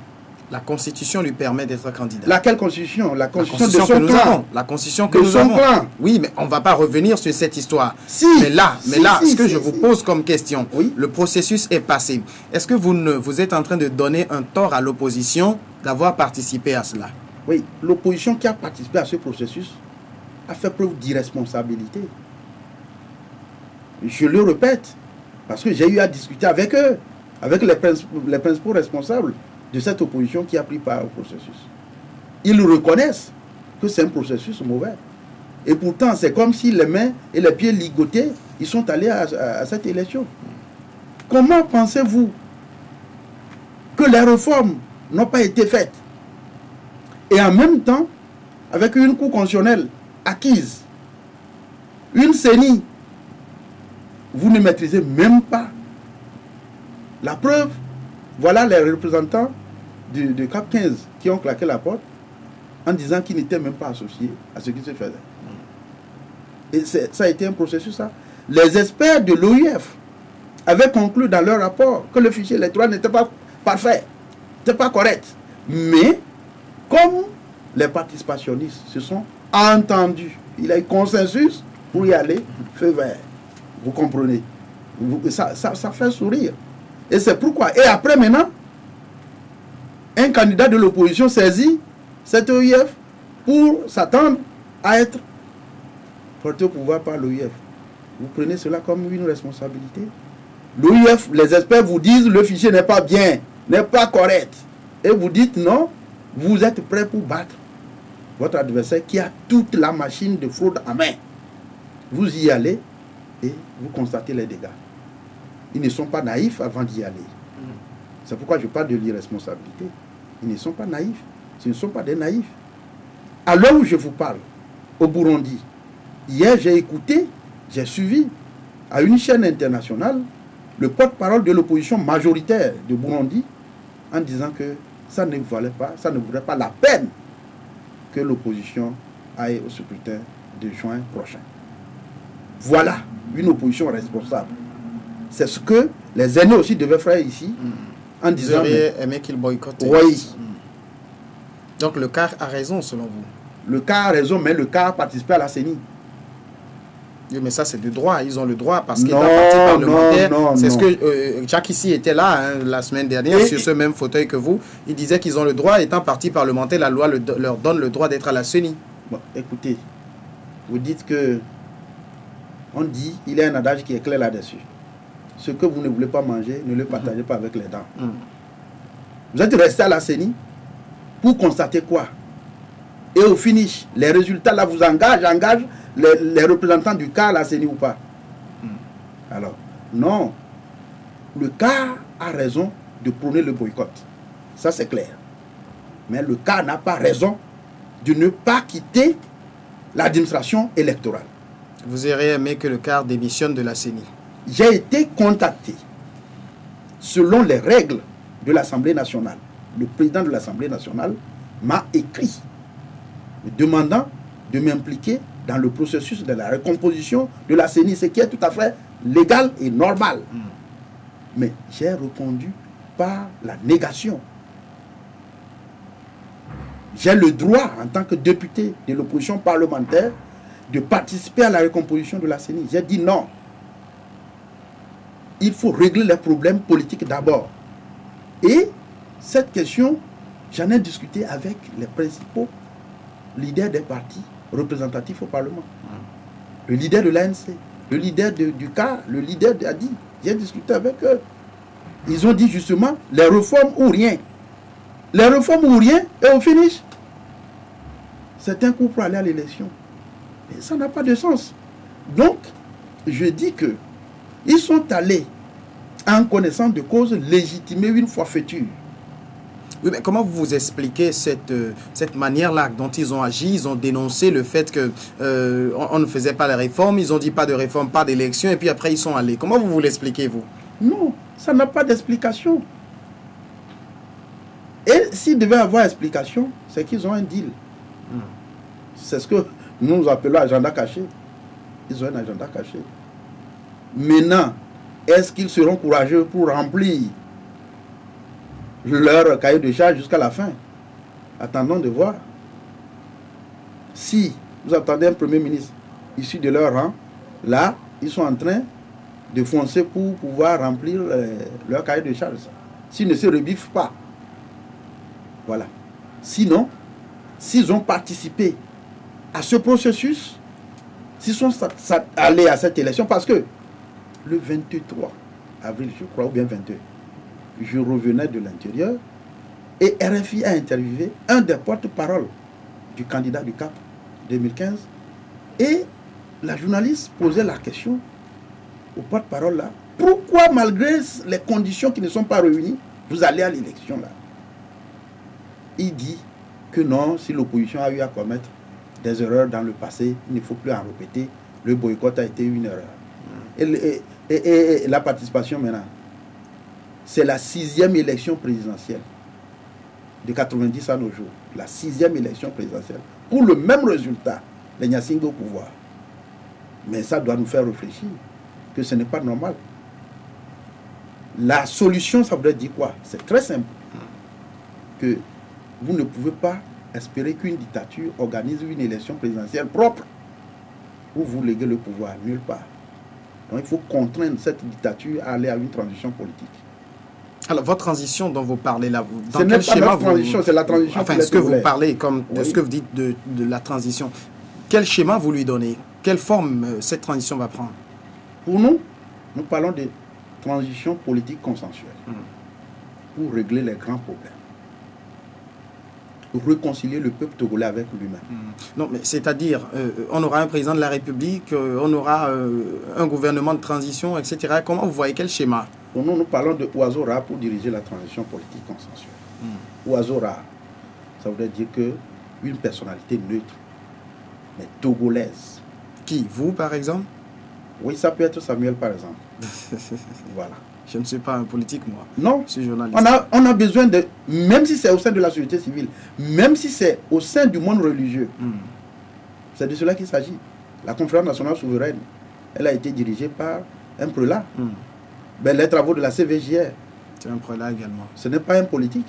La Constitution lui permet d'être candidat. Laquelle Constitution? La Constitution de son que clan. nous avons. La Constitution que nous avons. Clan. Oui, mais on ne va pas revenir sur cette histoire. Si, mais là, ce que je vous pose comme question, oui. Le processus est passé. Est-ce que vous êtes en train de donner un tort à l'opposition d'avoir participé à cela? Oui, l'opposition qui a participé à ce processus a fait preuve d'irresponsabilité. Je le répète, parce que j'ai eu à discuter avec eux, avec les principaux responsables de cette opposition qui a pris part au processus. Ils reconnaissent que c'est un processus mauvais. Et pourtant, c'est comme si les mains et les pieds ligotés, ils sont allés à cette élection. Comment pensez-vous que les réformes n'ont pas été faites? Et en même temps, avec une cour constitutionnelle acquise, une CENI, vous ne maîtrisez même pas. La preuve, voilà les représentants de CAP 15 qui ont claqué la porte en disant qu'ils n'étaient même pas associés à ce qui se faisait. Et ça a été un processus, ça. Les experts de l'OIF avaient conclu dans leur rapport que le fichier électoral n'était pas parfait, n'était pas correct. Mais, comme les participationnistes se sont entendus, il y a eu consensus pour y aller, feu vert. Vous comprenez? Ça fait sourire. Et c'est pourquoi. Et après maintenant, un candidat de l'opposition saisit cette OIF pour s'attendre à être porté au pouvoir par l'OIF. Vous prenez cela comme une responsabilité. L'OIF, les experts vous disent le fichier n'est pas bien, n'est pas correct. Et vous dites non, vous êtes prêt pour battre votre adversaire qui a toute la machine de fraude en main. Vous y allez et vous constatez les dégâts. Ils ne sont pas naïfs avant d'y aller. C'est pourquoi je parle de l'irresponsabilité. Ils ne sont pas naïfs. Ce ne sont pas des naïfs. À l'heure où je vous parle, au Burundi, hier j'ai écouté, j'ai suivi à une chaîne internationale le porte-parole de l'opposition majoritaire de Burundi en disant que ça ne valait pas, ça ne vaudrait pas la peine que l'opposition aille au scrutin de juin prochain. Voilà une opposition responsable. C'est ce que les aînés aussi devaient faire ici en disant... Vous auriez aimé qu'ils boycottent. Oui. Donc le CAR a raison selon vous? Le CAR a raison, mais le CAR a participé à la CENI. Oui, mais ça c'est du droit, ils ont le droit parce qu'il est un parti parlementaire. C'est ce que Jacques ici était là la semaine dernière sur ce même fauteuil que vous. Il disait qu'ils ont le droit, étant parti parlementaire, la loi leur donne le droit d'être à la CENI. Bon, écoutez, vous dites que on dit, il y a un adage qui est clair là-dessus. Ce que vous ne voulez pas manger, ne le partagez pas avec les dents. Vous êtes resté à la CENI pour constater quoi? Et au finish, les résultats là vous engagent les représentants du CAR à la CENI ou pas? Alors, non. Le CAR a raison de prôner le boycott. Ça c'est clair. Mais le CAR n'a pas raison de ne pas quitter l'administration électorale. Vous auriez aimé que le CAR démissionne de la CENI? J'ai été contacté selon les règles de l'Assemblée nationale. Le président de l'Assemblée nationale m'a écrit me demandant de m'impliquer dans le processus de la recomposition de la CENI, ce qui est tout à fait légal et normal. Mais j'ai répondu par la négation. J'ai le droit, en tant que député de l'opposition parlementaire, de participer à la recomposition de la CENI. J'ai dit non. Il faut régler les problèmes politiques d'abord. Et cette question, j'en ai discuté avec les principaux leaders des partis représentatifs au Parlement. le leader de l'ANC, le leader du CAR, le leader d'Adi. J'ai discuté avec eux. Ils ont dit justement, les réformes ou rien. Les réformes ou rien, et on finish. C'est un coup pour aller à l'élection. Et ça n'a pas de sens. Donc, je dis que ils sont allés, en connaissance de cause, légitimer une forfaiture. Oui, mais comment vous expliquez cette manière-là dont ils ont agi? Ils ont dénoncé le fait que on ne faisait pas les réformes, ils ont dit pas de réforme, pas d'élection, et puis après ils sont allés. Comment vous l'expliquez, vous? Non, ça n'a pas d'explication. Et s'il devait avoir explication, c'est qu'ils ont un deal. C'est ce que nous appelons agenda caché. Ils ont un agenda caché. Maintenant, est-ce qu'ils seront courageux pour remplir leur cahier de charge jusqu'à la fin? Attendons de voir. Si vous attendez un premier ministre issu de leur rang, là, ils sont en train de foncer pour pouvoir remplir leur cahier de charge. S'ils ne se rebiffent pas. Voilà. Sinon, s'ils ont participé à ce processus, s'ils sont allés à cette élection, parce que le 23 avril, je crois, ou bien 22, je revenais de l'intérieur et RFI a interviewé un des porte-parole du candidat du CAP 2015 et la journaliste posait la question au porte-parole là, pourquoi malgré les conditions qui ne sont pas réunies, vous allez à l'élection là? Il dit que non, si l'opposition a eu à commettre des erreurs dans le passé, il ne faut plus en répéter, le boycott a été une erreur. Et la participation maintenant, c'est la 6e élection présidentielle de 90 à nos jours. La 6e élection présidentielle. Pour le même résultat, les Nyasingbe au pouvoir. Mais ça doit nous faire réfléchir que ce n'est pas normal. La solution, ça voudrait dire quoi? C'est très simple. Que vous ne pouvez pas espérer qu'une dictature organise une élection présidentielle propre où vous léguez le pouvoir. Nulle part. Donc il faut contraindre cette dictature à aller à une transition politique. Alors, votre transition dont vous parlez là, dans ce quel schéma vous... transition, c'est la transition. Enfin, ce que vous parlez, comme de ce que vous dites de la transition, quel schéma vous lui donnez? Quelle forme cette transition va prendre? Pour nous, nous parlons de transition politique consensuelle pour régler les grands problèmes. Pour réconcilier le peuple togolais avec lui-même. Non, mais c'est-à-dire, on aura un président de la République, on aura un gouvernement de transition, etc. Comment vous voyez quel schéma? Pour nous, nous parlons de Ouazzora pour diriger la transition politique consensuelle. Ouazzora, ça voudrait dire que une personnalité neutre, mais togolaise. Qui? Vous, par exemple? Oui, ça peut être Samuel, par exemple. Voilà. Je ne suis pas un politique, moi. Non. Je suis journaliste. On a besoin de... Même si c'est au sein de la société civile, même si c'est au sein du monde religieux, c'est de cela qu'il s'agit. La conférence nationale souveraine, elle a été dirigée par un prélat. Ben, les travaux de la CVJR. C'est un prélat également. Ce n'est pas un politique.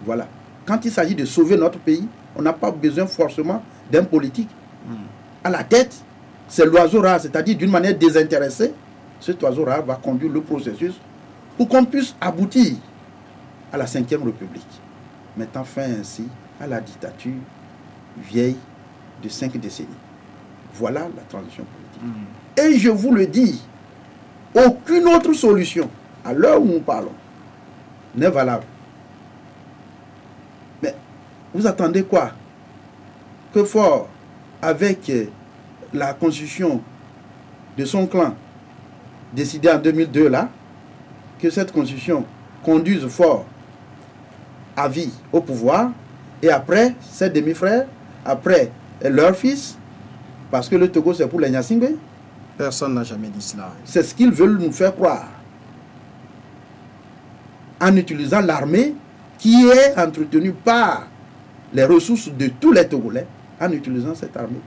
Voilà. Quand il s'agit de sauver notre pays, on n'a pas besoin forcément d'un politique. À la tête, c'est l'oiseau rare, c'est-à-dire d'une manière désintéressée. Cet oiseau rare va conduire le processus pour qu'on puisse aboutir à la 5e République, mettant fin ainsi à la dictature vieille de 5 décennies. Voilà la transition politique. Et je vous le dis, aucune autre solution, à l'heure où nous parlons, n'est valable. Mais vous attendez quoi? Que Faure, avec la constitution de son clan, décidé en 2002 là, que cette constitution conduise Faure à vie au pouvoir, et après ses demi-frères, après leur fils, parce que le Togo c'est pour les Nyasingbe. Personne n'a jamais dit cela. C'est ce qu'ils veulent nous faire croire. En utilisant l'armée qui est entretenue par les ressources de tous les Togolais, en utilisant cette armée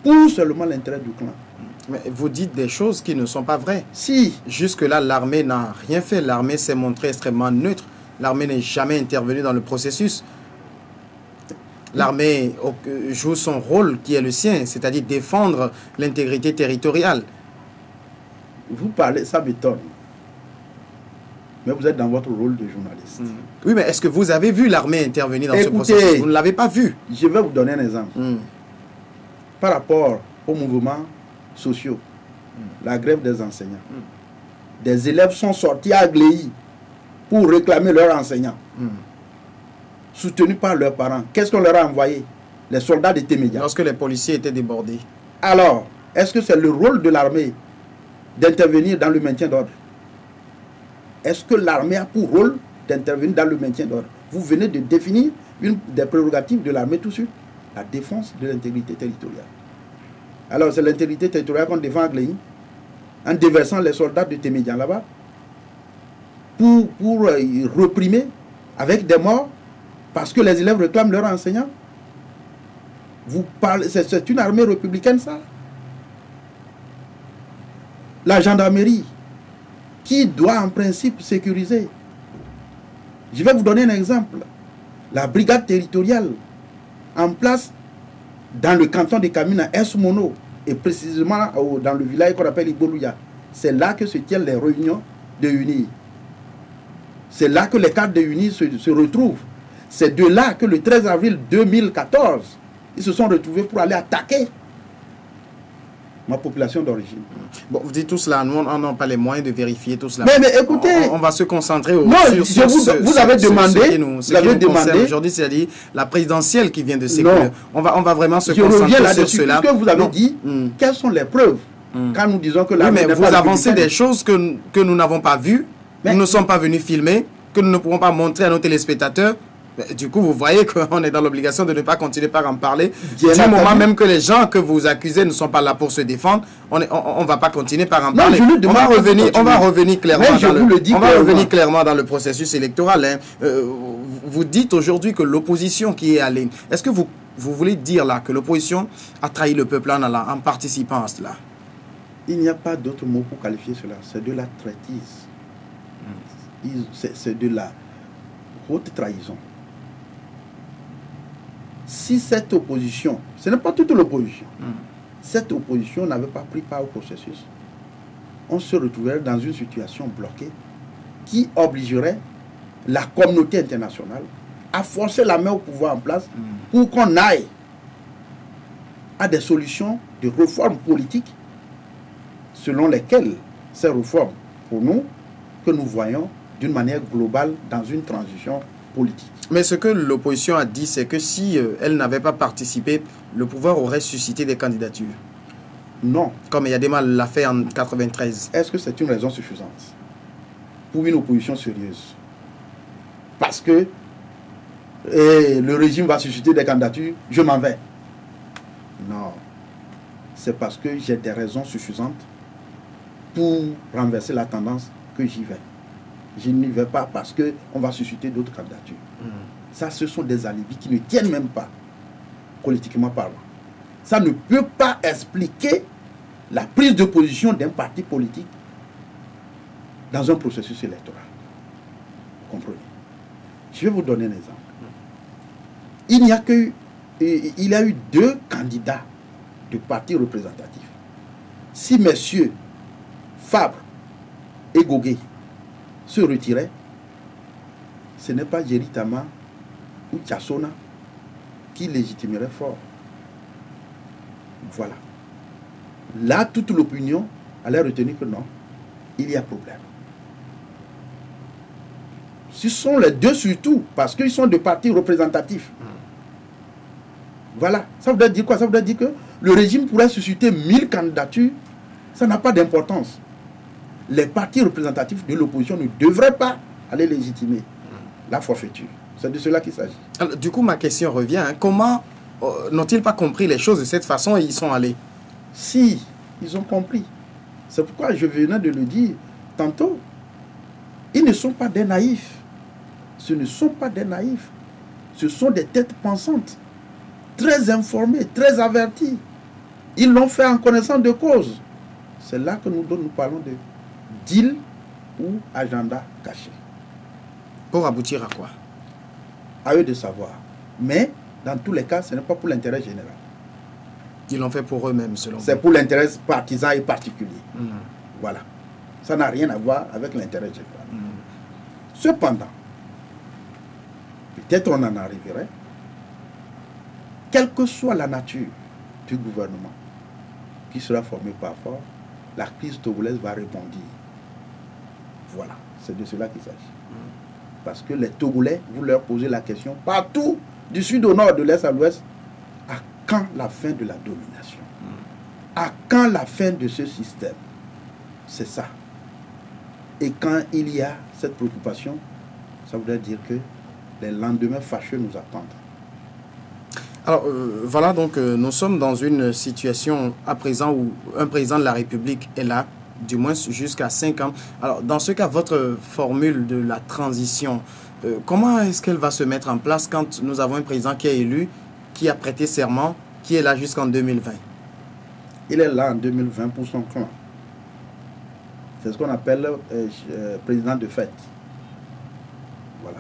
pour seulement l'intérêt du clan. Mais vous dites des choses qui ne sont pas vraies. Si. Jusque-là, l'armée n'a rien fait. L'armée s'est montrée extrêmement neutre. L'armée n'est jamais intervenue dans le processus. L'armée joue son rôle qui est le sien, c'est-à-dire défendre l'intégrité territoriale. Vous parlez, ça m'étonne. Mais vous êtes dans votre rôle de journaliste. Oui, mais est-ce que vous avez vu l'armée intervenir dans ce processus? Vous ne l'avez pas vu. Je vais vous donner un exemple. Par rapport aux mouvements sociaux, la grève des enseignants. Des élèves sont sortis à Agléi pour réclamer leurs enseignants, soutenus par leurs parents. Qu'est-ce qu'on leur a envoyé? Les soldats de Témédia. Lorsque les policiers étaient débordés. Alors, est-ce que c'est le rôle de l'armée d'intervenir dans le maintien d'ordre? Est-ce que l'armée a pour rôle d'intervenir dans le maintien d'ordre? Vous venez de définir une des prérogatives de l'armée tout de suite, la défense de l'intégrité territoriale. Alors, c'est l'intégrité territoriale qu'on défend à Gléi, en déversant les soldats de Témédian là-bas, pour réprimer avec des morts, parce que les élèves réclament leurs enseignants. Vous parlez, c'est une armée républicaine, ça? La gendarmerie, qui doit en principe sécuriser. Je vais vous donner un exemple. La brigade territoriale, en place dans le canton de Kamina, Esmono, et précisément dans le village qu'on appelle Ibolouya. C'est là que se tiennent les réunions de UNI. C'est là que les cadres de UNI se retrouvent. C'est de là que le 13 avril 2014, ils se sont retrouvés pour aller attaquer ma population d'origine. Bon, vous dites tout cela, nous on n'a pas les moyens de vérifier tout cela. Mais écoutez, on va se concentrer sur vous avez demandé, aujourd'hui, c'est-à-dire la présidentielle qui vient de s'écouler. On va vraiment se concentrer sur cela. Puisque vous avez dit, quelles sont les preuves quand nous disons que la mais vous avancez des choses que nous n'avons pas vues, nous ne sommes pas venus filmer, que nous ne pourrons pas montrer à nos téléspectateurs. Du coup, vous voyez qu'on est dans l'obligation de ne pas continuer par en parler. Du moment même que les gens que vous accusez ne sont pas là pour se défendre, on ne va pas continuer par en parler. On va revenir clairement dans le processus électoral. Hein. Vous dites aujourd'hui que l'opposition qui est allée, est-ce que vous voulez dire là que l'opposition a trahi le peuple en participant à cela? Il n'y a pas d'autre mot pour qualifier cela. C'est de la traîtrise. C'est de la haute trahison. Si cette opposition, ce n'est pas toute l'opposition, cette opposition n'avait pas pris part au processus, on se retrouverait dans une situation bloquée qui obligerait la communauté internationale à forcer la main au pouvoir en place pour qu'on aille à des solutions de réforme politique selon lesquelles ces réformes, pour nous, que nous voyons d'une manière globale dans une transition politique. Mais ce que l'opposition a dit, c'est que si elle n'avait pas participé, le pouvoir aurait suscité des candidatures. Non. Comme Yadema l'a fait en 1993. Est-ce que c'est une raison suffisante pour une opposition sérieuse? Parce que le régime va susciter des candidatures, je m'en vais. Non. C'est parce que j'ai des raisons suffisantes pour renverser la tendance que j'y vais. Je n'y vais pas parce qu'on va susciter d'autres candidatures. Ça, ce sont des alibis qui ne tiennent même pas, politiquement parlant. Ça ne peut pas expliquer la prise de position d'un parti politique dans un processus électoral. Vous comprenez? Je vais vous donner un exemple. Il y a eu 2 candidats de partis représentatifs. Si messieurs Fabre et Goguet se retiraient, ce n'est pas Jéritama ou Tchassona qui légitimerait fort. Voilà. Là, toute l'opinion allait retenir que non, il y a problème. Ce sont les 2 surtout, parce qu'ils sont de partis représentatifs. Voilà. Ça voudrait dire quoi? Ça voudrait dire que le régime pourrait susciter 1000 candidatures. Ça n'a pas d'importance. Les partis représentatifs de l'opposition ne devraient pas aller légitimer la forfaiture. C'est de cela qu'il s'agit. Du coup, ma question revient. Hein. Comment n'ont-ils pas compris les choses de cette façon et ils sont allés? Si, ils ont compris. C'est pourquoi je venais de le dire tantôt. Ils ne sont pas des naïfs. Ce ne sont pas des naïfs. Ce sont des têtes pensantes, très informées, très averties. Ils l'ont fait en connaissance de cause. C'est là que nous parlons de deal ou agenda caché. Pour aboutir à quoi? À eux de savoir. Mais, dans tous les cas, ce n'est pas pour l'intérêt général. Ils l'ont fait pour eux-mêmes, selon vous. C'est pour l'intérêt partisan et particulier. Voilà. Ça n'a rien à voir avec l'intérêt général. Cependant, peut-être on en arriverait, quelle que soit la nature du gouvernement, qui sera formé par force, la crise togolaise va rebondir. Voilà, c'est de cela qu'il s'agit. Parce que les Togolais, vous leur posez la question partout, du sud au nord, de l'est à l'ouest, à quand la fin de la domination? À quand la fin de ce système? C'est ça. Et quand il y a cette préoccupation, ça voudrait dire que les lendemains fâcheux nous attendent. Alors, voilà, donc nous sommes dans une situation à présent où un président de la République est là, du moins jusqu'à 5 ans. Alors, dans ce cas, votre formule de la transition, comment est-ce qu'elle va se mettre en place quand nous avons un président qui est élu, qui a prêté serment, qui est là jusqu'en 2020? Il est là en 2020 pour son clan. C'est ce qu'on appelle président de fait. Voilà.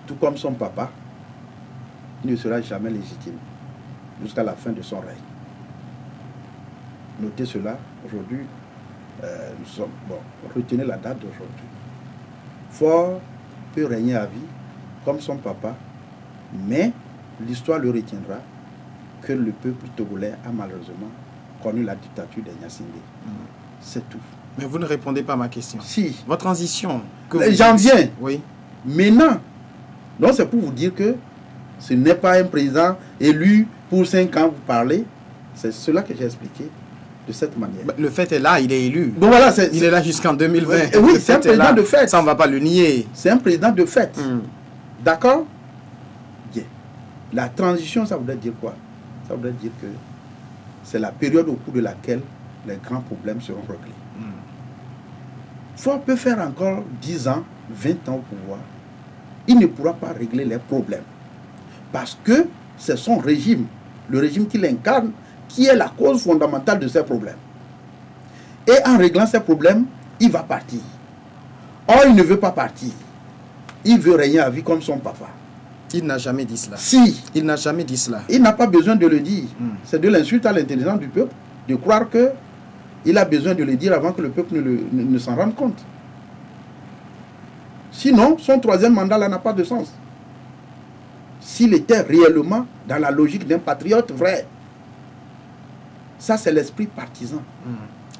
Tout comme son papa, il ne sera jamais légitime jusqu'à la fin de son règne. Notez cela, aujourd'hui, nous sommes... Bon, retenez la date d'aujourd'hui. Faure peut régner à vie, comme son papa, mais l'histoire le retiendra que le peuple togolais a malheureusement connu la dictature des Gnassingbé. C'est tout. Mais vous ne répondez pas à ma question. Si. Votre transition. J'en viens. Oui. Maintenant, donc c'est pour vous dire que ce n'est pas un président élu pour 5 ans, vous parlez. C'est cela que j'ai expliqué de cette manière. Le fait est là, il est élu. Donc voilà, il est là jusqu'en 2020. Oui, c'est un président de fait. Ça, on ne va pas le nier. C'est un président de fait. D'accord? Bien. La transition, ça voudrait dire quoi? Ça voudrait dire que c'est la période au cours de laquelle les grands problèmes seront réglés. Faure peut faire encore 10 ans, 20 ans au pouvoir. Il ne pourra pas régler les problèmes. Parce que c'est son régime, le régime qu'il incarne, qui est la cause fondamentale de ces problèmes. Et en réglant ces problèmes, il va partir. Or, il ne veut pas partir. Il veut régner à vie comme son papa. Il n'a jamais dit cela. Si. Il n'a jamais dit cela. Il n'a pas besoin de le dire. C'est de l'insulte à l'intelligence du peuple de croire que il a besoin de le dire avant que le peuple ne s'en rende compte. Sinon, son troisième mandat là n'a pas de sens. S'il était réellement dans la logique d'un patriote vrai. Ça, c'est l'esprit partisan.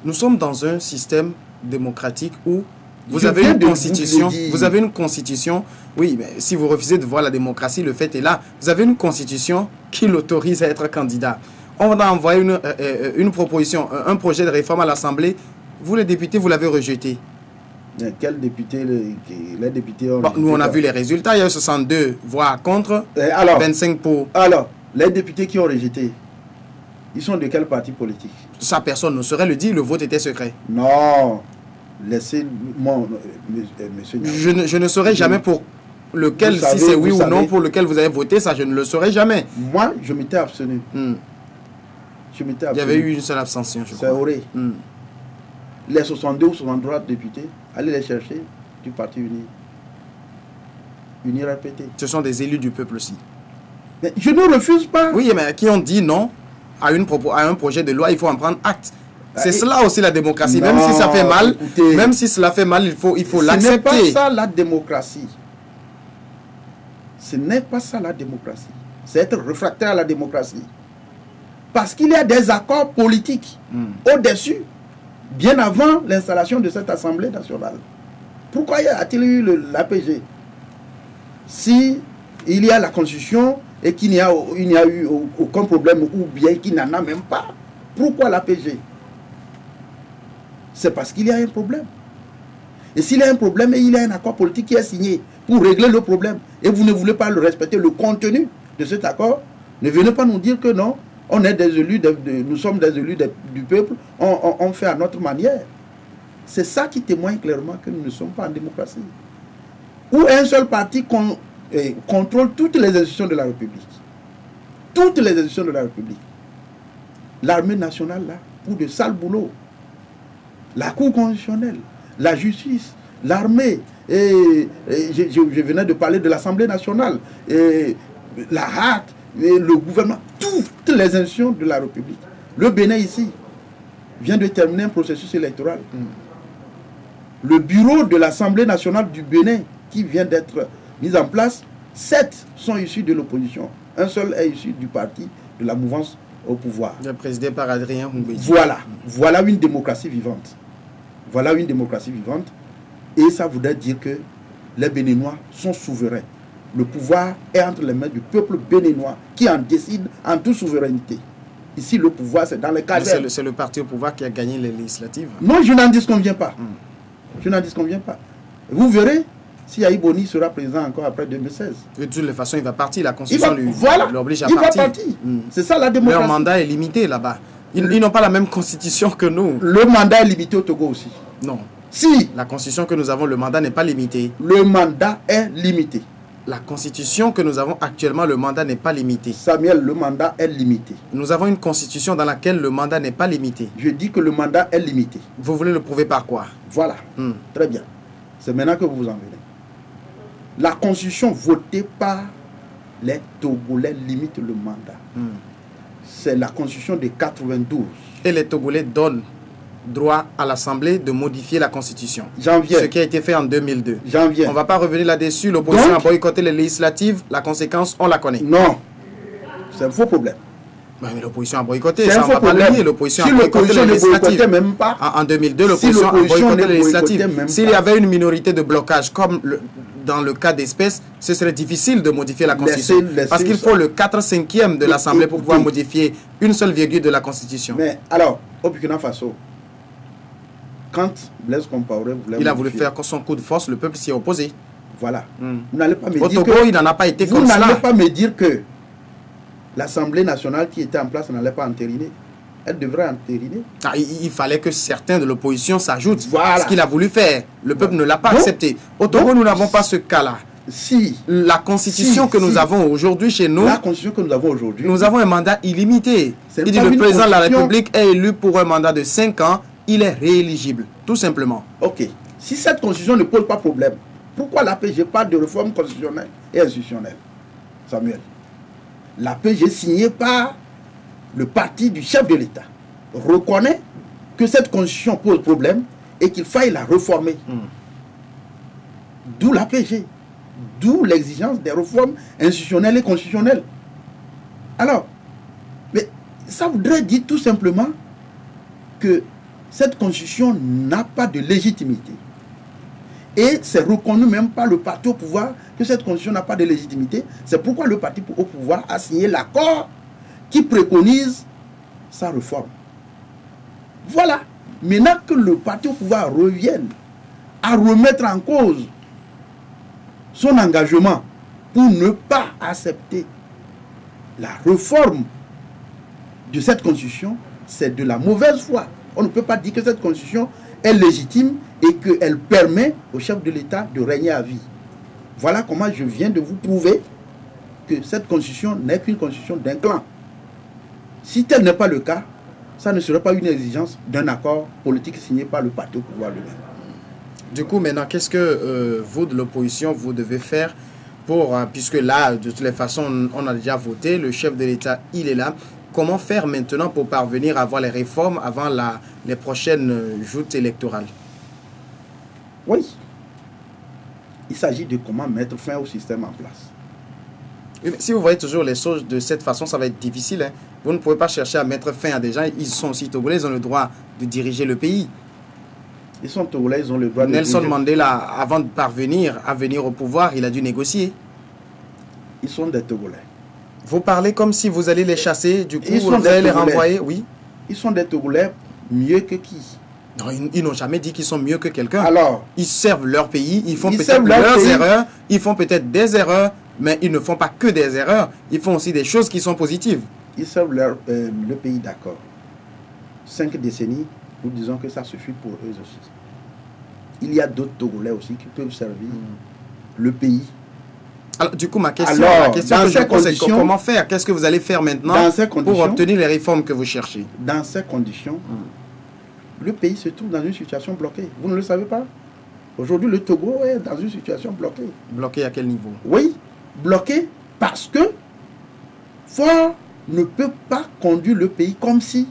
Nous sommes dans un système démocratique où vous avez une constitution. Vous avez une constitution. Oui, mais si vous refusez de voir la démocratie, le fait est là. Vous avez une constitution qui l'autorise à être candidat. On a envoyé une proposition, un projet de réforme à l'Assemblée. Vous, les députés, vous l'avez rejeté. Quels députés? Les députés ont... Bon, nous, on a vu les résultats. Il y a eu 62 voix contre, alors, 25 pour. Alors, les députés qui ont rejeté, ils sont de quel parti politique? Ça, personne ne saurait le dire. Le vote était secret. Non. Laissez-moi, monsieur... Je ne saurais jamais pour lequel, si c'est oui ou non, pour lequel vous avez voté. Ça, je ne le saurais jamais. Moi, je m'étais abstenu. Je m'étais abstenu. Il y avait eu une seule abstention, je crois. C'est vrai. Les 62 ou 63 députés, allez les chercher du Parti uni. Uni répété. Ce sont des élus du peuple aussi. Mais je ne refuse pas. Oui, mais qui ont dit non à un projet de loi, il faut en prendre acte. C'est cela aussi la démocratie. Non, même si ça fait mal, écoutez, même si cela fait mal, il faut l'accepter. Ce n'est pas ça la démocratie. Ce n'est pas ça la démocratie. C'est être réfractaire à la démocratie. Parce qu'il y a des accords politiques au-dessus, bien avant l'installation de cette Assemblée nationale. Pourquoi y a-t-il eu l'APG? Si il y a la Constitution et qu'il n'y a eu aucun problème ou bien qu'il n'en a même pas, pourquoi l'APG? C'est parce qu'il y a un problème. Et s'il y a un problème et il y a un accord politique qui est signé pour régler le problème et vous ne voulez pas le respecter, le contenu de cet accord, ne venez pas nous dire que non, on est des élus, nous sommes des élus du peuple, on fait à notre manière. C'est ça qui témoigne clairement que nous ne sommes pas en démocratie. Où un seul parti contrôle toutes les institutions de la République. Toutes les institutions de la République. L'armée nationale, là, pour de sales boulots. La Cour constitutionnelle, la justice, l'armée, je venais de parler de l'Assemblée nationale, la HAT, le gouvernement, toutes les institutions de la République. Le Bénin ici vient de terminer un processus électoral. Le bureau de l'Assemblée nationale du Bénin qui vient d'être mis en place, 7 sont issus de l'opposition. Un seul est issu du parti de la mouvance au pouvoir. Présidé par Adrien Mbouidji. Voilà une démocratie vivante. Voilà une démocratie vivante. Et ça voudrait dire que les Béninois sont souverains. Le pouvoir est entre les mains du peuple béninois qui en décide en toute souveraineté. Ici, le pouvoir, c'est dans les casernes. C'est le parti au pouvoir qui a gagné les législatives. Non, je n'en disconviens pas. Je n'en disconviens pas. Vous verrez si Yahi Boni sera président encore après 2016. De toutes les façons, il va partir. La Constitution l'oblige à partir. Il va partir. C'est ça la démocratie. Leur mandat est limité là-bas. Ils n'ont pas la même constitution que nous. Le mandat est limité au Togo aussi. Non. Si. La constitution que nous avons, le mandat n'est pas limité. Le mandat est limité. La constitution que nous avons actuellement, le mandat n'est pas limité. Samuel, le mandat est limité. Nous avons une constitution dans laquelle le mandat n'est pas limité. Je dis que le mandat est limité. Vous voulez le prouver par quoi? Voilà. Très bien. C'est maintenant que vous vous en venez. La constitution votée par les Togolais limite le mandat. C'est la constitution de 92. Et les Togolais donnent droit à l'Assemblée de modifier la Constitution. Ce qui a été fait en 2002. On ne va pas revenir là-dessus. L'opposition a boycotté les législatives. La conséquence, on la connaît. Non. C'est un faux problème. Mais l'opposition a boycotté. Ça, on va pas le nier. L'opposition a boycotté les législatives. Même pas. En 2002, l'opposition a boycotté les législatives. S'il y avait une minorité de blocage, comme dans le cas d'espèce, ce serait difficile de modifier la Constitution. Parce qu'il faut le 4/5e de l'Assemblée pour pouvoir modifier une seule virgule de la Constitution. Mais alors, au Burkina Faso, quand Blaise Compaoré voulait il a voulu faire son coup de force, le peuple s'y est opposé. Voilà. Vous n'allez pas me dire au Togo, il n'en a pas été comme ça. Vous n'allez pas me dire que l'Assemblée nationale qui était en place n'allait pas entériner. Elle devrait entériner. Il fallait que certains de l'opposition s'ajoutent. Voilà. Ce qu'il a voulu faire. Le peuple ne l'a pas accepté. Au Togo, nous n'avons pas ce cas-là. Si. La constitution que nous avons aujourd'hui chez nous. La constitution que nous avons aujourd'hui. Nous avons un mandat illimité. Il dit le président de la République est élu pour un mandat de 5 ans. Il est rééligible, tout simplement. Ok. Si cette constitution ne pose pas problème, pourquoi l'APG parle de réforme constitutionnelle et institutionnelle, Samuel? L'APG signée par le parti du chef de l'État reconnaît que cette constitution pose problème et qu'il faille la réformer. D'où l'APG. D'où l'exigence des réformes institutionnelles et constitutionnelles. Alors, mais ça voudrait dire tout simplement que cette constitution n'a pas de légitimité. Et c'est reconnu même par le parti au pouvoir que cette constitution n'a pas de légitimité. C'est pourquoi le parti au pouvoir a signé l'accord qui préconise sa réforme. Voilà. Maintenant que le parti au pouvoir revienne à remettre en cause son engagement pour ne pas accepter la réforme de cette constitution, c'est de la mauvaise foi. On ne peut pas dire que cette constitution est légitime et qu'elle permet au chef de l'État de régner à vie. Voilà comment je viens de vous prouver que cette constitution n'est qu'une constitution d'un clan. Si tel n'est pas le cas, ça ne serait pas une exigence d'un accord politique signé par le parti au pouvoir lui-même. Du coup, maintenant, qu'est-ce que vous, de l'opposition, vous devez faire pour, puisque là, de toutes les façons, on a déjà voté, le chef de l'État, il est là. Comment faire maintenant pour parvenir à avoir les réformes avant les prochaines joutes électorales? Oui. Il s'agit de comment mettre fin au système en place. Si vous voyez toujours les choses de cette façon, ça va être difficile. Hein. Vous ne pouvez pas chercher à mettre fin à des gens. Ils sont aussi togolais, ils ont le droit de diriger le pays. Ils sont togolais, ils ont le droit de diriger. Nelson Mandela, avant de parvenir à venir au pouvoir, il a dû négocier. Ils sont des Togolais. Vous parlez comme si vous allez les chasser, du coup vous allez les renvoyer, oui. Ils sont des Togolais mieux que qui? Non, ils n'ont jamais dit qu'ils sont mieux que quelqu'un. Alors, ils servent leur pays, ils font peut-être leurs erreurs, ils font peut-être des erreurs, mais ils ne font pas que des erreurs, ils font aussi des choses qui sont positives. Ils servent le pays, d'accord. 5 décennies, nous disons que ça suffit pour eux aussi. Il y a d'autres Togolais aussi qui peuvent servir le pays. Alors, du coup, ma question que je pose, c'est comment faire? Qu'est-ce que vous allez faire maintenant pour obtenir les réformes que vous cherchez? Dans ces conditions, le pays se trouve dans une situation bloquée. Vous ne le savez pas? Aujourd'hui, le Togo est dans une situation bloquée. Bloqué à quel niveau? Oui, bloqué parce que Faure ne peut pas conduire le pays comme si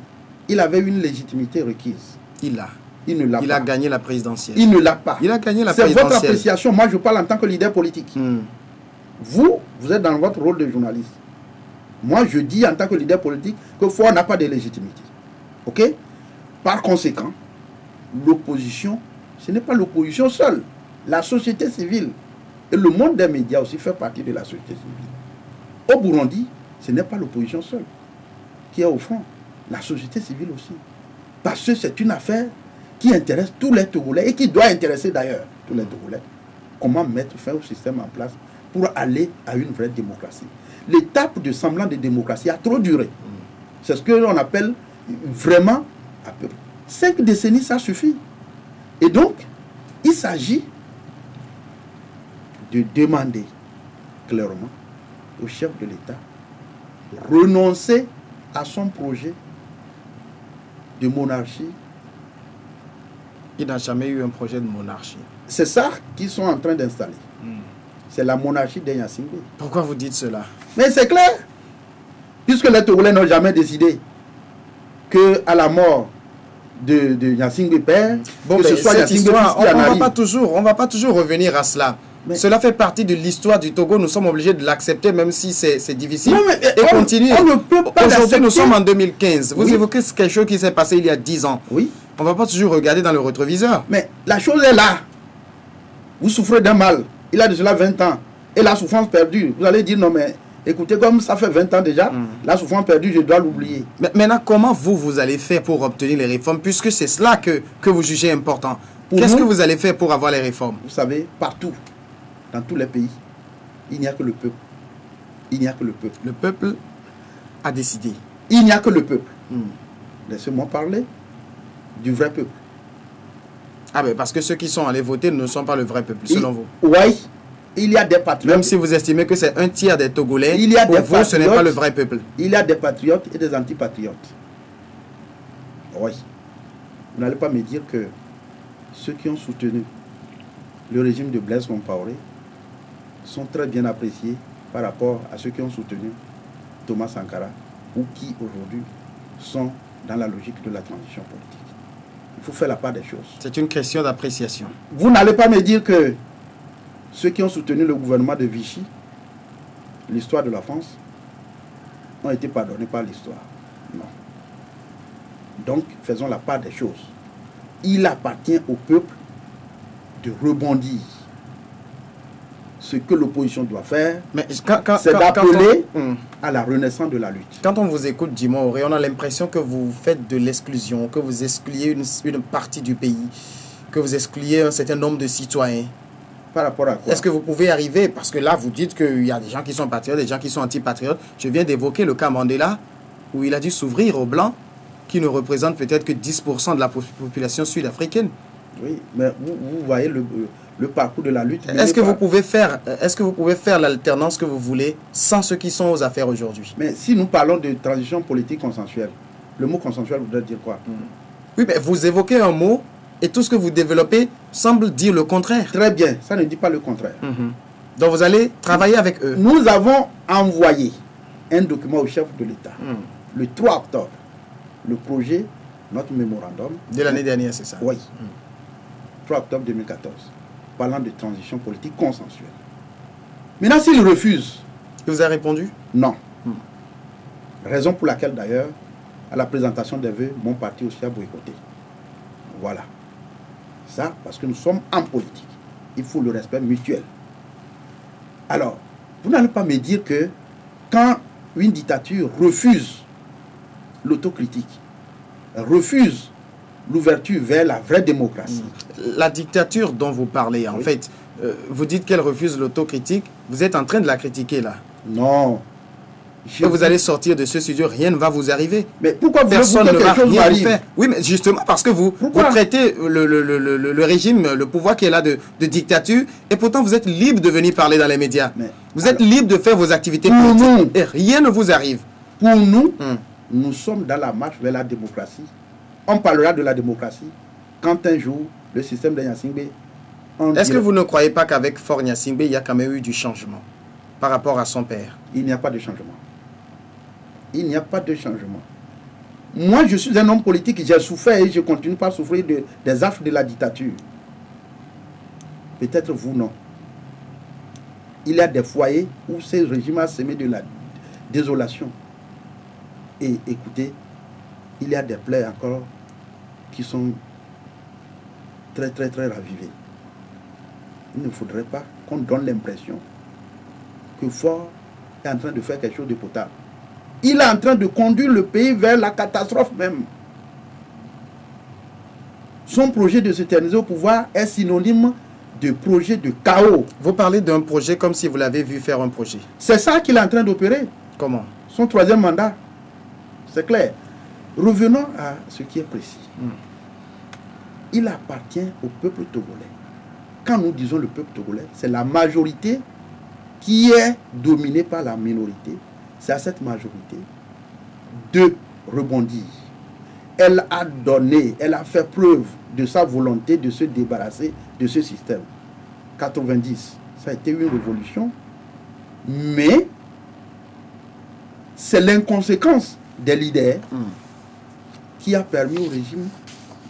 il avait une légitimité requise. Il l'a. Il ne l'a pas. Il a gagné la présidentielle. Il ne l'a pas. Il a gagné la présidentielle. C'est votre appréciation. Moi, je parle en tant que leader politique. Vous êtes dans votre rôle de journaliste. Moi, je dis en tant que leader politique que Faure n'a pas de légitimité. OK? Par conséquent, l'opposition, ce n'est pas l'opposition seule. La société civile et le monde des médias aussi fait partie de la société civile. Au Burundi, ce n'est pas l'opposition seule qui est au front. La société civile aussi. Parce que c'est une affaire qui intéresse tous les Togolais et qui doit intéresser d'ailleurs tous les Togolais. Comment mettre fin au système en place pour aller à une vraie démocratie. L'étape de semblant de démocratie a trop duré. C'est ce que l'on appelle vraiment, à peu près 5 décennies, ça suffit. Et donc, il s'agit de demander clairement au chef de l'État de renoncer à son projet de monarchie. Il n'a jamais eu un projet de monarchie. C'est ça qu'ils sont en train d'installer. C'est la monarchie de Gnassingbé. Pourquoi vous dites cela? Mais c'est clair. Puisque les Togolais n'ont jamais décidé qu'à la mort de Gnassingbé père, bon, que ce soit cette histoire, on ne va pas toujours revenir à cela. Mais cela fait partie de l'histoire du Togo. Nous sommes obligés de l'accepter, même si c'est difficile. Non, mais, et continuer. Aujourd'hui, nous sommes en 2015. Vous oui. évoquez quelque chose qui s'est passé il y a 10 ans. Oui. On ne va pas toujours regarder dans le rétroviseur. Mais la chose est là. Vous souffrez d'un mal. Il a de cela 20 ans. Et la souffrance perdue. Vous allez dire, non mais, écoutez, comme ça fait 20 ans déjà, la souffrance perdue, je dois l'oublier. Mais maintenant, comment vous allez faire pour obtenir les réformes, puisque c'est cela que vous jugez important? Qu'est-ce que vous allez faire pour avoir les réformes? Vous savez, partout, dans tous les pays, il n'y a que le peuple. Il n'y a que le peuple. Le peuple a décidé. Il n'y a que le peuple. Laissez-moi parler du vrai peuple. Ah ben parce que ceux qui sont allés voter ne sont pas le vrai peuple, selon vous. Oui, il y a des patriotes. Même si vous estimez que c'est un tiers des Togolais, il y a pour des vous, ce n'est pas le vrai peuple. Il y a des patriotes et des antipatriotes. Oui. Vous n'allez pas me dire que ceux qui ont soutenu le régime de Blaise Compaoré sont très bien appréciés par rapport à ceux qui ont soutenu Thomas Sankara ou qui aujourd'hui sont dans la logique de la transition politique. Il faut faire la part des choses. C'est une question d'appréciation. Vous n'allez pas me dire que ceux qui ont soutenu le gouvernement de Vichy, l'histoire de la France, ont été pardonnés par l'histoire. Non. Donc, faisons la part des choses. Il appartient au peuple de rebondir. Ce que l'opposition doit faire, c'est d'appeler à la renaissance de la lutte. Quand on vous écoute, Djima Oré, on a l'impression que vous faites de l'exclusion, que vous excluez une partie du pays, que vous excluez un certain nombre de citoyens. Par rapport à quoi? Est-ce que vous pouvez arriver, parce que là, vous dites qu'il y a des gens qui sont patriotes, des gens qui sont anti-patriotes. Je viens d'évoquer le cas Mandela, où il a dû s'ouvrir aux Blancs, qui ne représentent peut-être que 10% de la population sud-africaine. Oui, mais vous voyez le parcours de la lutte. Est-ce que vous pouvez faire l'alternance que vous voulez sans ceux qui sont aux affaires aujourd'hui? Mais si nous parlons de transition politique consensuelle, le mot consensuel voudrait dire quoi? Oui, mais vous évoquez un mot et tout ce que vous développez semble dire le contraire. Très bien, ça ne dit pas le contraire. Donc vous allez travailler avec eux. Nous avons envoyé un document au chef de l'État le 3 octobre. Le projet, notre mémorandum. De l'année dernière, c'est ça? Oui. 3 octobre 2014. Parlant de transition politique consensuelle. Maintenant, s'il refuse... Il vous a répondu? Non. Raison pour laquelle, d'ailleurs, à la présentation des vœux, mon parti aussi a boycotté. Voilà. Ça, parce que nous sommes en politique. Il faut le respect mutuel. Alors, vous n'allez pas me dire que quand une dictature refuse l'autocritique, refuse l'ouverture vers la vraie démocratie. La dictature dont vous parlez, en fait, vous dites qu'elle refuse l'autocritique, vous êtes en train de la critiquer là. Non. Et vous allez sortir de ce studio, rien ne va vous arriver. Mais pourquoi personne ne va rien vous faire? Oui, mais justement parce que vous traitez le régime, le pouvoir qui est là de dictature, et pourtant vous êtes libre de venir parler dans les médias. Vous êtes libre de faire vos activités politiques, et rien ne vous arrive. Pour nous, nous sommes dans la marche vers la démocratie. On parlera de la démocratie quand un jour le système de Gnassingbé... Est-ce que vous ne croyez pas qu'avec Faure Gnassingbé, il y a quand même eu du changement par rapport à son père? Il n'y a pas de changement. Il n'y a pas de changement. Moi, je suis un homme politique, j'ai souffert et je continue pas à souffrir des affres de la dictature. Peut-être vous, non. Il y a des foyers où ce régime a semé désolation. Et écoutez, il y a des plaies encore qui sont très ravivées. Il ne faudrait pas qu'on donne l'impression que Faure est en train de faire quelque chose de potable. Il est en train de conduire le pays vers la catastrophe même. Son projet de s'éterniser au pouvoir est synonyme de projet de chaos. Vous parlez d'un projet comme si vous l'avez vu faire un projet. C'est ça qu'il est en train d'opérer. Comment? Son troisième mandat. C'est clair. Revenons à ce qui est précis. Il appartient au peuple togolais. Quand nous disons le peuple togolais, c'est la majorité qui est dominée par la minorité. C'est à cette majorité de rebondir. Elle a donné, elle a fait preuve de sa volonté de se débarrasser de ce système. 90, ça a été une révolution, mais c'est l'inconséquence des leaders qui a permis au régime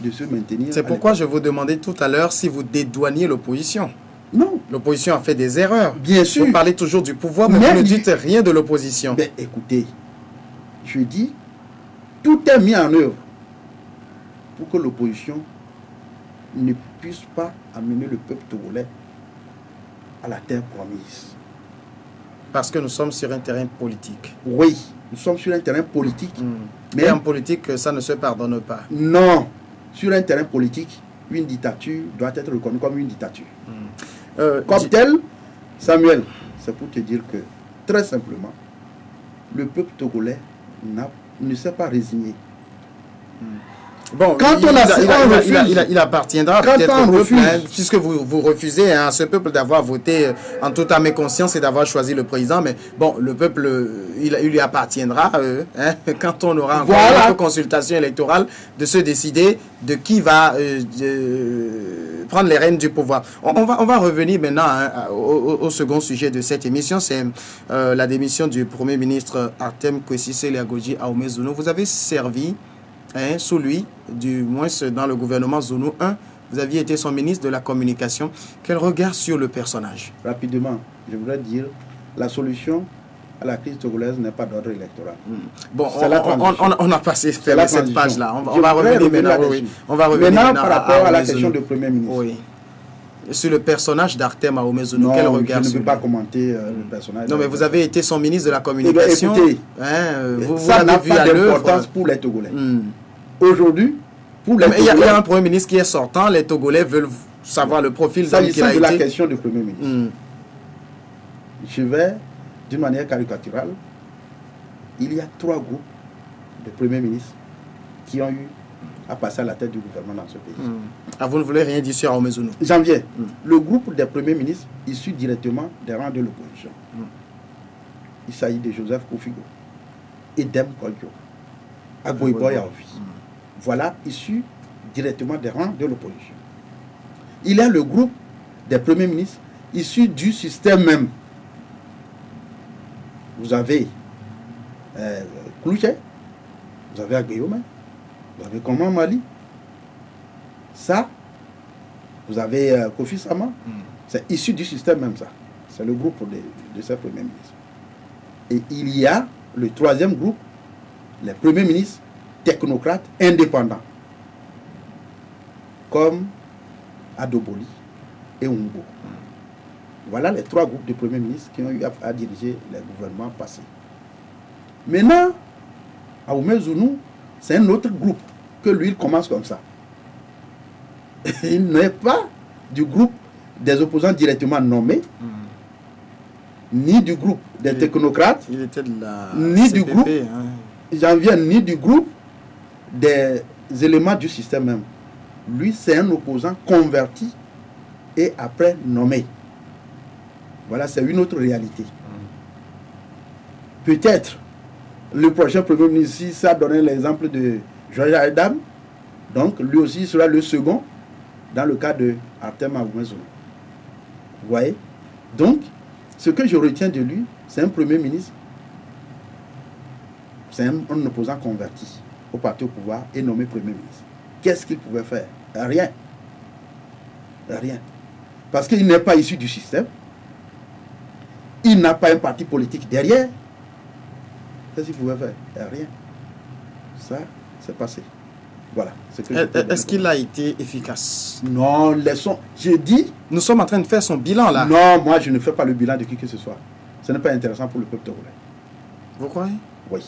de se maintenir. C'est pourquoi je vous demandais tout à l'heure si vous dédouaniez l'opposition. Non. L'opposition a fait des erreurs. Bien sûr. Vous parlez toujours du pouvoir, mais vous ne dites rien de l'opposition. Ben, écoutez, je dis, tout est mis en œuvre pour que l'opposition ne puisse pas amener le peuple togolais à la terre promise. Parce que nous sommes sur un terrain politique. Oui, nous sommes sur un terrain politique. Mais en politique, ça ne se pardonne pas. Non. Sur un terrain politique, une dictature doit être reconnue comme une dictature. Comme tel, Samuel, c'est pour te dire que, très simplement, le peuple togolais ne s'est pas résigné. Bon, quand il appartiendra peut-être au peuple, puisque vous refusez à ce peuple d'avoir voté en toute âme et conscience et d'avoir choisi le président, mais bon, le peuple, il lui appartiendra, quand on aura encore une consultation électorale, de se décider de qui va prendre les rênes du pouvoir. On va revenir maintenant au second sujet de cette émission, c'est la démission du Premier ministre Artem Kwesi-Seliagoji Ahmed-Zounou. Vous avez servi sous lui, du moins dans le gouvernement Zounou 1, vous aviez été son ministre de la Communication. Quel regard sur le personnage? Rapidement, je voudrais dire, la solution à la crise togolaise n'est pas d'ordre électoral. Bon, on a passé cette page-là. On va revenir maintenant. Oui. On va revenir maintenant par rapport à la question du Premier ministre. Oui. Sur le personnage d'Artem Ahmed-Zounou, quel regard? Je ne peux pas commenter le personnage. Non, mais vous avez été son ministre de la Communication. Écoutez, ça n'a pas d'importance pour les Togolais. Aujourd'hui, pour les Togolais... Il y a un Premier ministre qui est sortant, les Togolais veulent savoir le profil qu'il a été. S'agissant de la question du Premier ministre, je vais, d'une manière caricaturale, il y a 3 groupes de Premiers ministres qui ont eu à passer à la tête du gouvernement dans ce pays. Ah, vous ne voulez rien dire sur Ahmed-Zounou? J'en viens. Le groupe des Premiers ministres issus directement des rangs de l'opposition. Il s'agit de Joseph Kofigo, Edem Kodjo, Agboiboy Aovi. Voilà, issus directement des rangs de l'opposition. Il y a le groupe des Premiers ministres issus du système même. Vous avez Koulouché, vous avez Agueyome, vous avez Koman Mali, ça, vous avez Kofi Sama, c'est issu du système même ça. C'est le groupe de ces Premiers ministres. Et il y a le 3e groupe, les Premiers ministres technocrates indépendants, comme Adoboli et Umbo. Voilà les 3 groupes de Premiers ministres qui ont eu à diriger les gouvernements passés. Maintenant, Ahmed-Zounou, c'est un autre groupe que lui, il commence comme ça. Il n'est pas du groupe des opposants directement nommés, ni du groupe des technocrates, il était de la ni CPP, du groupe, j'en viens, ni du groupe des éléments du système même. Lui, c'est un opposant converti et après nommé. Voilà, c'est une autre réalité. Peut-être le prochain Premier ministre, si ça donnait l'exemple de Georges Adam, donc lui aussi sera le second dans le cas de Artem Ahmed-Zounou. Vous voyez? Donc, ce que je retiens de lui, c'est un Premier ministre, c'est un opposant converti au parti au pouvoir et nommé Premier ministre. Qu'est-ce qu'il pouvait faire? Rien. Rien. Parce qu'il n'est pas issu du système. Il n'a pas un parti politique derrière. Qu'est-ce qu'il pouvait faire? Rien. Ça, c'est passé. Voilà. Est-ce qu'il a été efficace? Non, je dis... Nous sommes en train de faire son bilan là. Non, moi je ne fais pas le bilan de qui que ce soit. Ce n'est pas intéressant pour le peuple togolais. Vous croyez? Oui.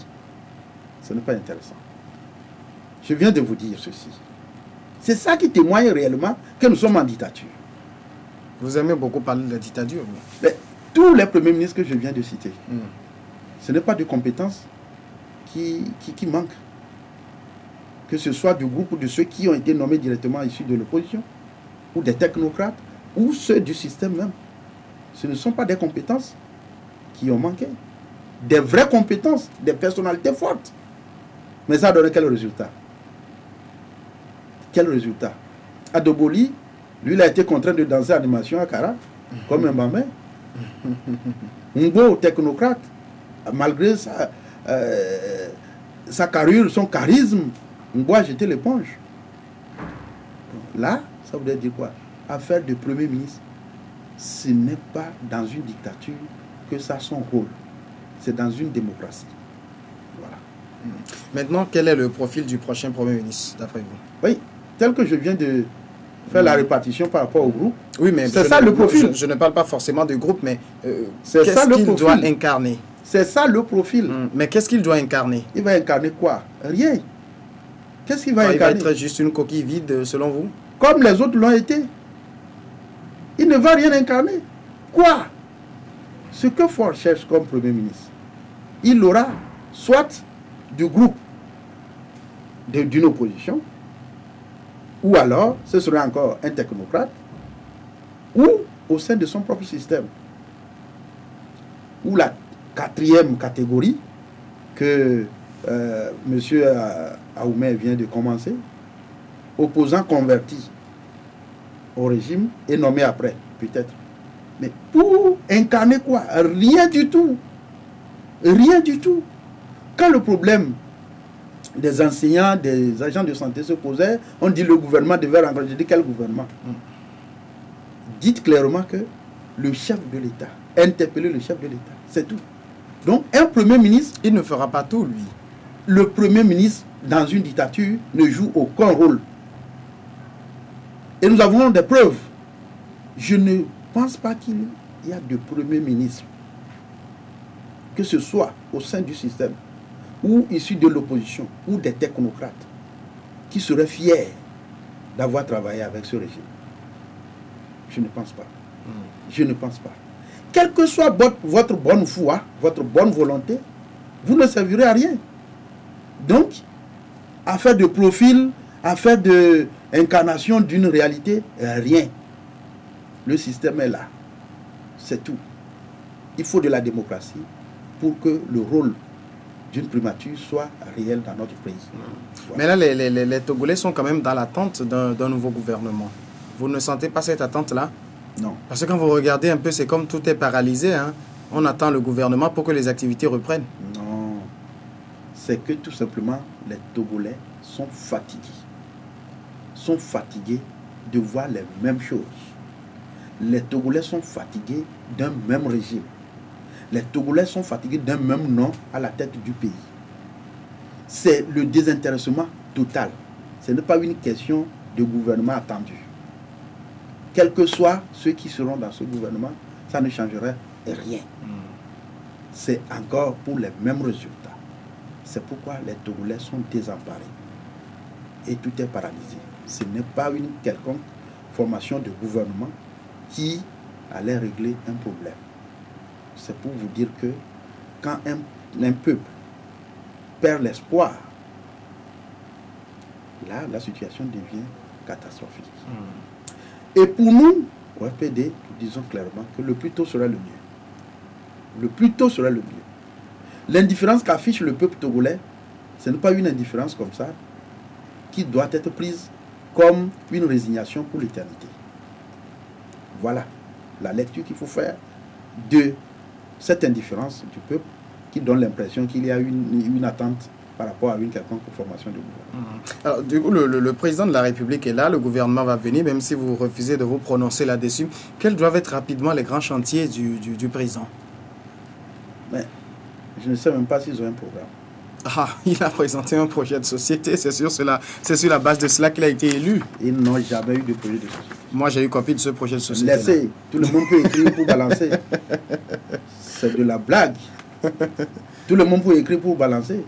Ce n'est pas intéressant. Je viens de vous dire ceci. C'est ça qui témoigne réellement que nous sommes en dictature. Vous aimez beaucoup parler de la dictature. Mais tous les premiers ministres que je viens de citer, ce n'est pas de compétences qui manquent. Que ce soit du groupe ou de ceux qui ont été nommés directement issus de l'opposition, ou des technocrates, ou ceux du système même. Ce ne sont pas des compétences qui ont manqué. Des vraies compétences, des personnalités fortes. Mais ça a donné quel résultat? Quel résultat? Adoboli, lui, il a été contraint de danser animation à Kara, comme un bambin. Ngo, technocrate, malgré sa carrure, son charisme, Ngo a jeté l'éponge. Là, ça voudrait dire quoi? Affaire de Premier ministre, ce n'est pas dans une dictature que ça a son rôle. C'est dans une démocratie. Voilà. Maintenant, quel est le profil du prochain Premier ministre, d'après vous? Oui, tel que je viens de faire la répartition par rapport au groupe. Oui, mais c'est ça le profil. Je ne parle pas forcément du groupe, mais qu'est-ce qu'il doit incarner? C'est ça le profil. Mais qu'est-ce qu'il doit incarner? Il va incarner quoi? Rien. Qu'est-ce qu'il va incarner? Il va être juste une coquille vide, selon vous? Comme les autres l'ont été. Il ne va rien incarner. Quoi? Ce que Ford cherche comme Premier ministre, il aura soit du groupe d'une opposition, ou alors ce serait encore un technocrate, ou au sein de son propre système. Ou la quatrième catégorie que M. Aoumé vient de commencer, opposant converti au régime et nommé après, peut-être. Mais pour incarner quoi? Rien du tout. Rien du tout. Quand le problème des enseignants, des agents de santé se posait, on dit le gouvernement devait rencontrer. Je dis quel gouvernement? Dites clairement que le chef de l'État, interpeller le chef de l'État, c'est tout. Donc un Premier ministre... Il ne fera pas tout, lui. Le Premier ministre, dans une dictature, ne joue aucun rôle. Et nous avons des preuves. Je ne pense pas qu'il y a de Premier ministre, que ce soit au sein du système, ou issus de l'opposition, ou des technocrates, qui seraient fiers d'avoir travaillé avec ce régime. Je ne pense pas. Je ne pense pas. Quelle que soit votre bonne foi, votre bonne volonté, vous ne servirez à rien. Donc, affaire de profil, affaire d'incarnation d'une réalité, rien. Le système est là. C'est tout. Il faut de la démocratie pour que le rôle d'une primature soit réel dans notre pays. Mais Voilà. là, les Togolais sont quand même dans l'attente d'un nouveau gouvernement. Vous ne sentez pas cette attente-là? Non. Parce que quand vous regardez un peu, c'est comme tout est paralysé. Hein? On attend le gouvernement pour que les activités reprennent. Non. C'est que tout simplement, les Togolais sont fatigués. Sont fatigués de voir les mêmes choses. Les Togolais sont fatigués d'un même régime. Les Togolais sont fatigués d'un même nom à la tête du pays. C'est le désintéressement total. Ce n'est pas une question de gouvernement attendu. Quels que soient ceux qui seront dans ce gouvernement, ça ne changerait rien. C'est encore pour les mêmes résultats. C'est pourquoi les Togolais sont désemparés. Et tout est paralysé. Ce n'est pas une quelconque formation de gouvernement qui allait régler un problème. C'est pour vous dire que quand un peuple perd l'espoir, là, la situation devient catastrophique. Et pour nous, au FPD, nous disons clairement que le plus tôt sera le mieux. Le plus tôt sera le mieux. L'indifférence qu'affiche le peuple togolais, ce n'est pas une indifférence comme ça, qui doit être prise comme une résignation pour l'éternité. Voilà la lecture qu'il faut faire de cette indifférence du peuple qui donne l'impression qu'il y a une attente par rapport à une quelconque formation de gouvernement. Alors, du coup, le président de la République est là, le gouvernement va venir, même si vous refusez de vous prononcer là-dessus. Quels doivent être rapidement les grands chantiers du président? Mais Je ne sais même pas s'ils ont un programme. Ah, il a présenté un projet de société, c'est sur la base de cela qu'il a été élu. Ils n'ont jamais eu de projet de société. Moi, j'ai eu copie de ce projet de société. Laissez, tout le monde peut écrire pour balancer. C'est de la blague. Tout le monde peut écrire pour balancer.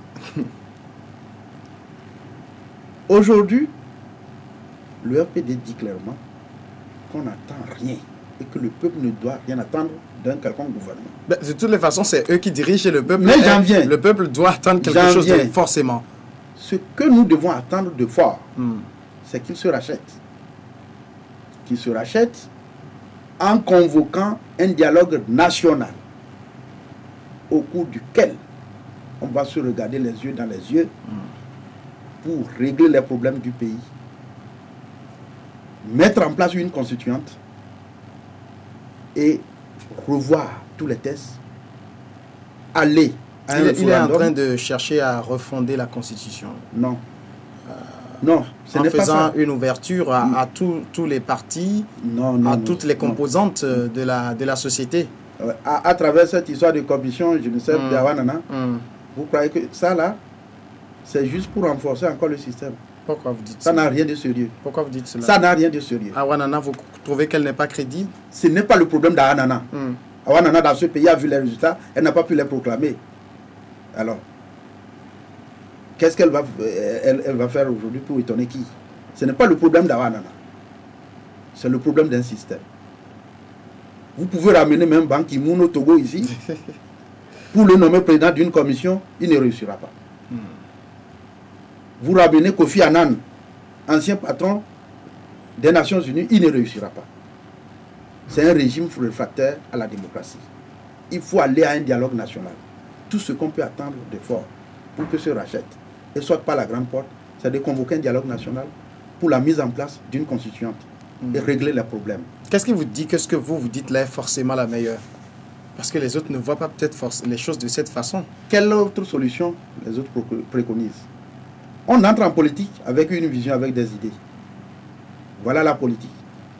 Aujourd'hui, le FPD dit clairement qu'on n'attend rien et que le peuple ne doit rien attendre d'un quelconque gouvernement. Ben, de toutes les façons, c'est eux qui dirigent et le peuple. Mais j'en viens. Le peuple doit attendre quelque chose de, forcément. Ce que nous devons attendre de fort, c'est qu'ils se rachètent. Qu'ils se rachètent en convoquant un dialogue national au cours duquel on va se regarder les yeux dans les yeux pour régler les problèmes du pays, mettre en place une constituante et revoir tous les tests, aller à un référendum. Il est en train de chercher à refonder la Constitution. Non. Non, ce n'est pas ça. En faisant une ouverture à tous les partis, à toutes les composantes de la société. À travers cette histoire de commission, je ne sais pas, vous croyez que ça là, c'est juste pour renforcer encore le système? Pourquoi vous dites ça? Ça n'a rien de sérieux. Pourquoi vous dites cela? Ça n'a rien de sérieux. Awanana, vous trouvez qu'elle n'est pas crédible? Ce n'est pas le problème d'Awanana. Awanana, dans ce pays, a vu les résultats, elle n'a pas pu les proclamer. Alors, qu'est-ce qu'elle va, elle va faire aujourd'hui pour étonner qui? Ce n'est pas le problème d'Awanana. C'est le problème d'un système. Vous pouvez ramener même Ban Ki-moon au Togo ici. Pour le nommer président d'une commission, il ne réussira pas. Vous ramenez Kofi Annan, ancien patron des Nations Unies, il ne réussira pas. C'est un régime réfractaire à la démocratie. Il faut aller à un dialogue national. Tout ce qu'on peut attendre de fort pour que se rachète et soit par la grande porte, c'est de convoquer un dialogue national pour la mise en place d'une constituante et régler les problèmes. Qu'est-ce qui vous dit que ce que vous dites là est forcément la meilleure? Parce que les autres ne voient pas peut-être les choses de cette façon. Quelle autre solution les autres préconisent? On entre en politique avec une vision, avec des idées. Voilà la politique.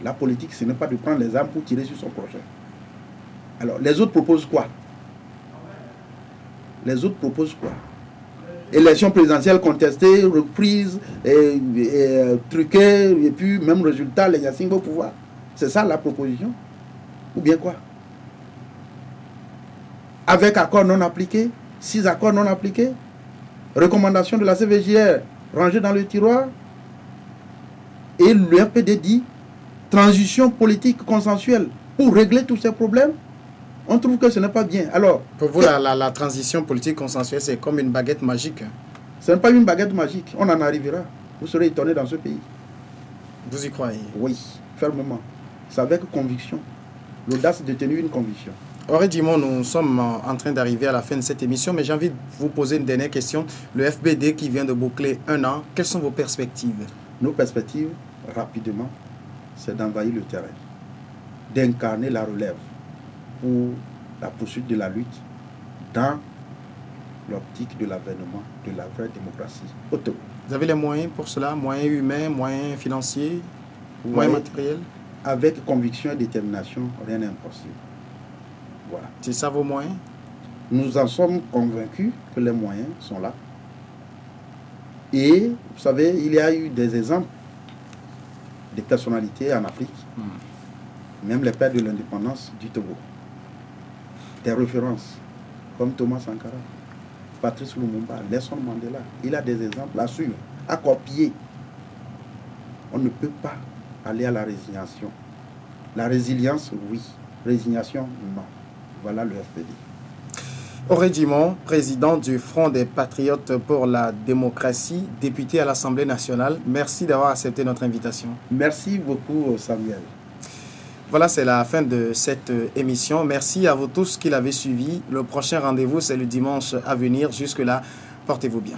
La politique, ce n'est pas de prendre les armes pour tirer sur son prochain. Alors, les autres proposent quoi? Les autres proposent quoi? Élection présidentielle contestée, reprise, truquée, et puis même résultat, les Yacine au pouvoir. C'est ça la proposition? Ou bien quoi? Avec accord non appliqué, 6 accords non appliqués, recommandation de la CVJR rangée dans le tiroir, et le FPD dit transition politique consensuelle pour régler tous ces problèmes. On trouve que ce n'est pas bien. Alors, pour vous, la transition politique consensuelle, c'est comme une baguette magique? Ce n'est pas une baguette magique. On en arrivera. Vous serez étonnés dans ce pays. Vous y croyez? Oui, fermement. C'est avec conviction. L'audace de tenir une conviction. Auré Dumont, nous sommes en train d'arriver à la fin de cette émission, mais j'ai envie de vous poser une dernière question. Le FPD qui vient de boucler 1 an, quelles sont vos perspectives? Nos perspectives, rapidement, c'est d'envahir le terrain, d'incarner la relève pour la poursuite de la lutte dans l'optique de l'avènement de la vraie démocratie au Togo. Vous avez les moyens pour cela? Moyens humains, moyens financiers, moyens matériels? Avec conviction et détermination, rien n'est impossible. Voilà. C'est ça vos moyens? Nous en sommes convaincus que les moyens sont là. Et vous savez, il y a eu des exemples de personnalités en Afrique, même les pères de l'indépendance du Togo. Des références comme Thomas Sankara, Patrice Lumumba, Nelson Mandela. Il a des exemples à suivre, à copier. On ne peut pas aller à la résignation. La résilience, oui. Résignation, non. Voilà le FPD. Auré Dumont, président du Front des Patriotes pour la démocratie, député à l'Assemblée nationale. Merci d'avoir accepté notre invitation. Merci beaucoup, Samuel. Voilà, c'est la fin de cette émission. Merci à vous tous qui l'avez suivi. Le prochain rendez-vous, c'est le dimanche à venir. Jusque-là, portez-vous bien.